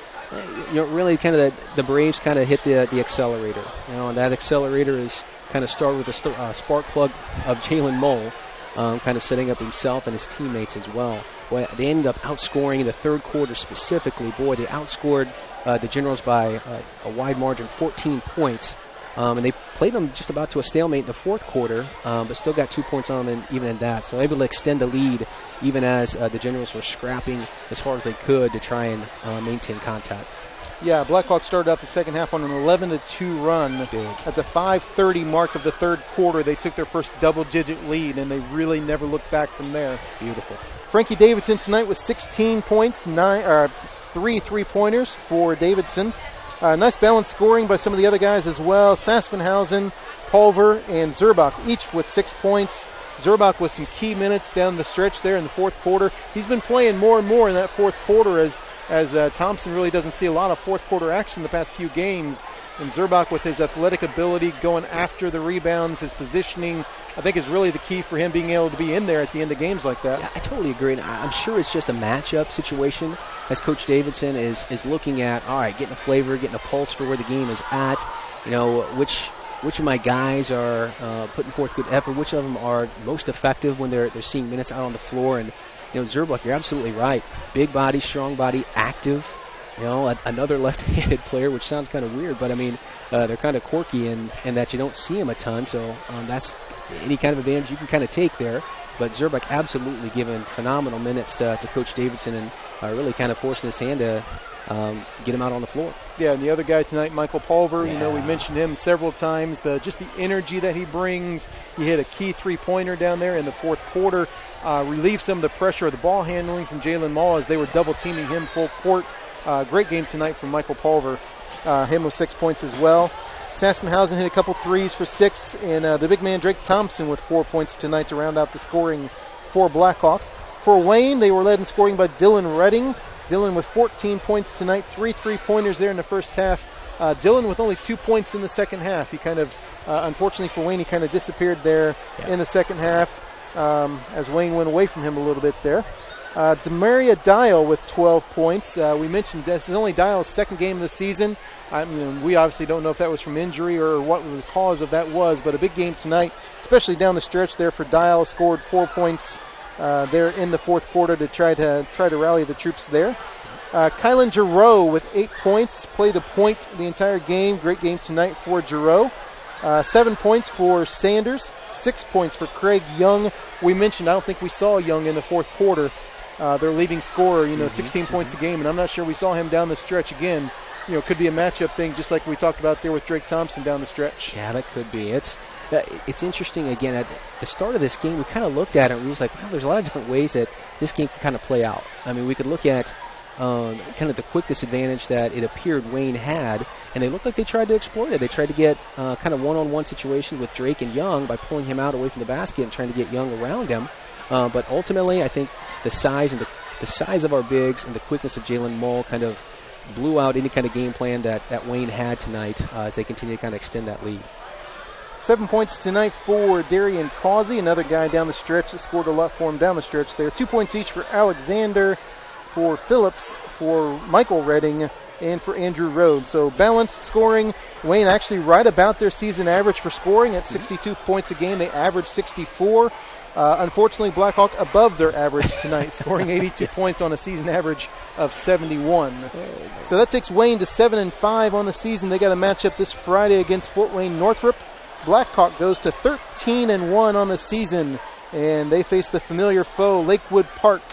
really kind of the Braves kind of hit the accelerator. And that accelerator is kind of started with a spark plug of Jalen Mole, kind of setting up himself and his teammates as well. Boy, they ended up outscoring in the third quarter specifically. Boy, they outscored the Generals by a wide margin, 14 points. And they played them just about to a stalemate in the fourth quarter, but still got 2 points on them even in that. So able to extend the lead even as the Generals were scrapping as hard as they could to try and maintain contact. Yeah, Blackhawks started out the second half on an 11-2 run. Big. At the 5:30 mark of the third quarter, they took their first double-digit lead, and they really never looked back from there. Beautiful. Frankie Davidson tonight with 16 points, 3 3-pointers for Davidson. Nice balanced scoring by some of the other guys as well. Saspenhausen, Pulver, and Zerbach, each with 6 points. Zerbach with some key minutes down the stretch there in the fourth quarter. He's been playing more and more in that fourth quarter as Thompson really doesn't see a lot of fourth quarter action the past few games. And Zerbach with his athletic ability, going after the rebounds, his positioning, I think is really the key for him being able to be in there at the end of games like that. Yeah, I totally agree. And I'm sure it's just a matchup situation as Coach Davidson is looking at, all right, getting a flavor, getting a pulse for where the game is at, which of my guys are putting forth good effort, which of them are most effective when they're seeing minutes out on the floor. And, Zerbach, you're absolutely right. Big body, strong body, active. Another left-handed player, which sounds kind of weird, but, I mean, they're kind of quirky in that you don't see him a ton, so that's any kind of advantage you can kind of take there. But Zerbach absolutely giving phenomenal minutes to Coach Davidson and really kind of forcing his hand to get him out on the floor. Yeah, and the other guy tonight, Michael Pulver, we mentioned him several times, just the energy that he brings. He hit a key three-pointer down there in the fourth quarter, relieved some of the pressure of the ball handling from Jalen Mall as they were double-teaming him full court. Great game tonight from Michael Pulver, him with 6 points as well. Sassenhausen hit a couple threes for 6, and the big man Drake Thompson with 4 points tonight to round out the scoring for Blackhawk. For Wayne, they were led in scoring by Dylan Redding. Dylan with 14 points tonight, 3 3-pointers there in the first half. Dylan with only 2 points in the second half. He kind of, unfortunately for Wayne, he kind of disappeared there in the second half as Wayne went away from him a little bit there. Demaria Dial with 12 points. We mentioned this is only Dial's second game of the season. We obviously don't know if that was from injury or what the cause of that was, but a big game tonight, especially down the stretch there for Dial. Scored 4 points there in the fourth quarter to try to rally the troops there. Kylan Giroux with 8 points, played a point the entire game. Great game tonight for Giroux. 7 points for Sanders, 6 points for Craig Young. We mentioned, I don't think we saw Young in the fourth quarter. Their leading scorer, 16 points a game, and I'm not sure we saw him down the stretch again. Could be a matchup thing, just like we talked about there with Drake Thompson down the stretch. Yeah, that could be. It's interesting, again, at the start of this game, we kind of looked at it and we was like, well, there's a lot of different ways that this game can kind of play out. I mean, we could look at kind of the quickness advantage that it appeared Wayne had, and they looked like they tried to exploit it. They tried to get kind of one-on-one situation with Drake and Young by pulling him out away from the basket and trying to get Young around him. But ultimately, I think the size of our bigs and the quickness of Jalen Mull kind of blew out any kind of game plan that Wayne had tonight as they continue to kind of extend that lead. 7 points tonight for Darian Causey, another guy down the stretch that scored a lot for him down the stretch there. 2 points each for Alexander, for Phillips, for Michael Redding, and for Andrew Rhodes. So balanced scoring. Wayne actually right about their season average for scoring at 62 points a game. They average 64. Unfortunately, Blackhawk above their average tonight, scoring 82 points on a season average of 71. So that takes Wayne to 7-5 on the season. They got a matchup this Friday against Fort Wayne Northrop. Blackhawk goes to 13-1 on the season, and they face the familiar foe, Lakewood Park,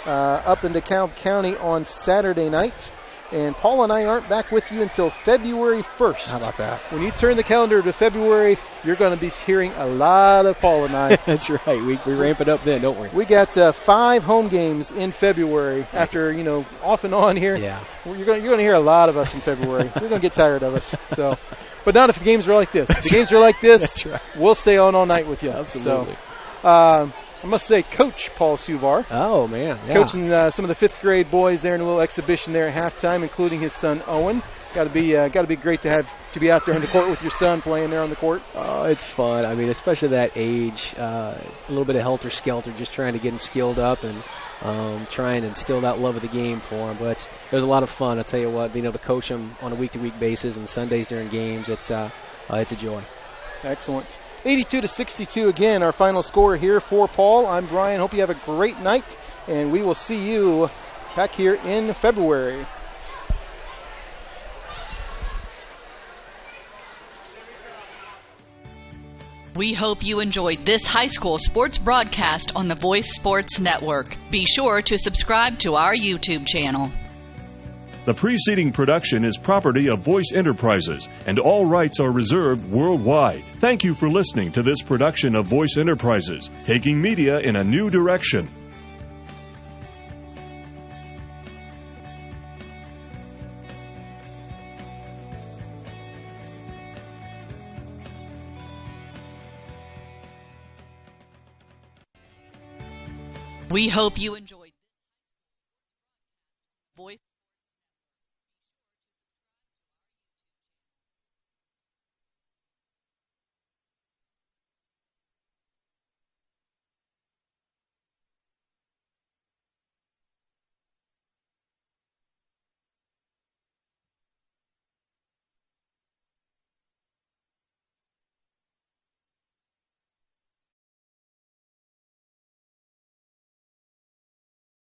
up in DeKalb County on Saturday night. And Paul and I aren't back with you until February 1st. How about that? When you turn the calendar to February, you're going to be hearing a lot of Paul and I. That's right. We ramp it up then, don't we? We got 5 home games in February after, off and on here. Yeah. You're going to hear a lot of us in February. We're going to get tired of us. So, but not if the games are like this. If the games are like this, that's right. We'll stay on all night with you. Absolutely. So, I must say, Coach Paul Suvar. Oh, man. Yeah. Coaching some of the 5th grade boys there in a little exhibition there at halftime, including his son Owen. Got to be great to be out there on the court with your son playing there on the court. Oh, it's fun. I mean, especially that age, a little bit of helter-skelter, just trying to get him skilled up and try and instill that love of the game for him. But it was a lot of fun. I'll tell you what, being able to coach him on a week-to-week basis and Sundays during games, it's a joy. Excellent. 82-62 again, our final score here for Paul. I'm Brian. Hope you have a great night, and we will see you back here in February. We hope you enjoyed this high school sports broadcast on the Voice Sports Network. Be sure to subscribe to our YouTube channel. The preceding production is property of Voice Enterprises, and all rights are reserved worldwide. Thank you for listening to this production of Voice Enterprises, taking media in a new direction. We hope you enjoy.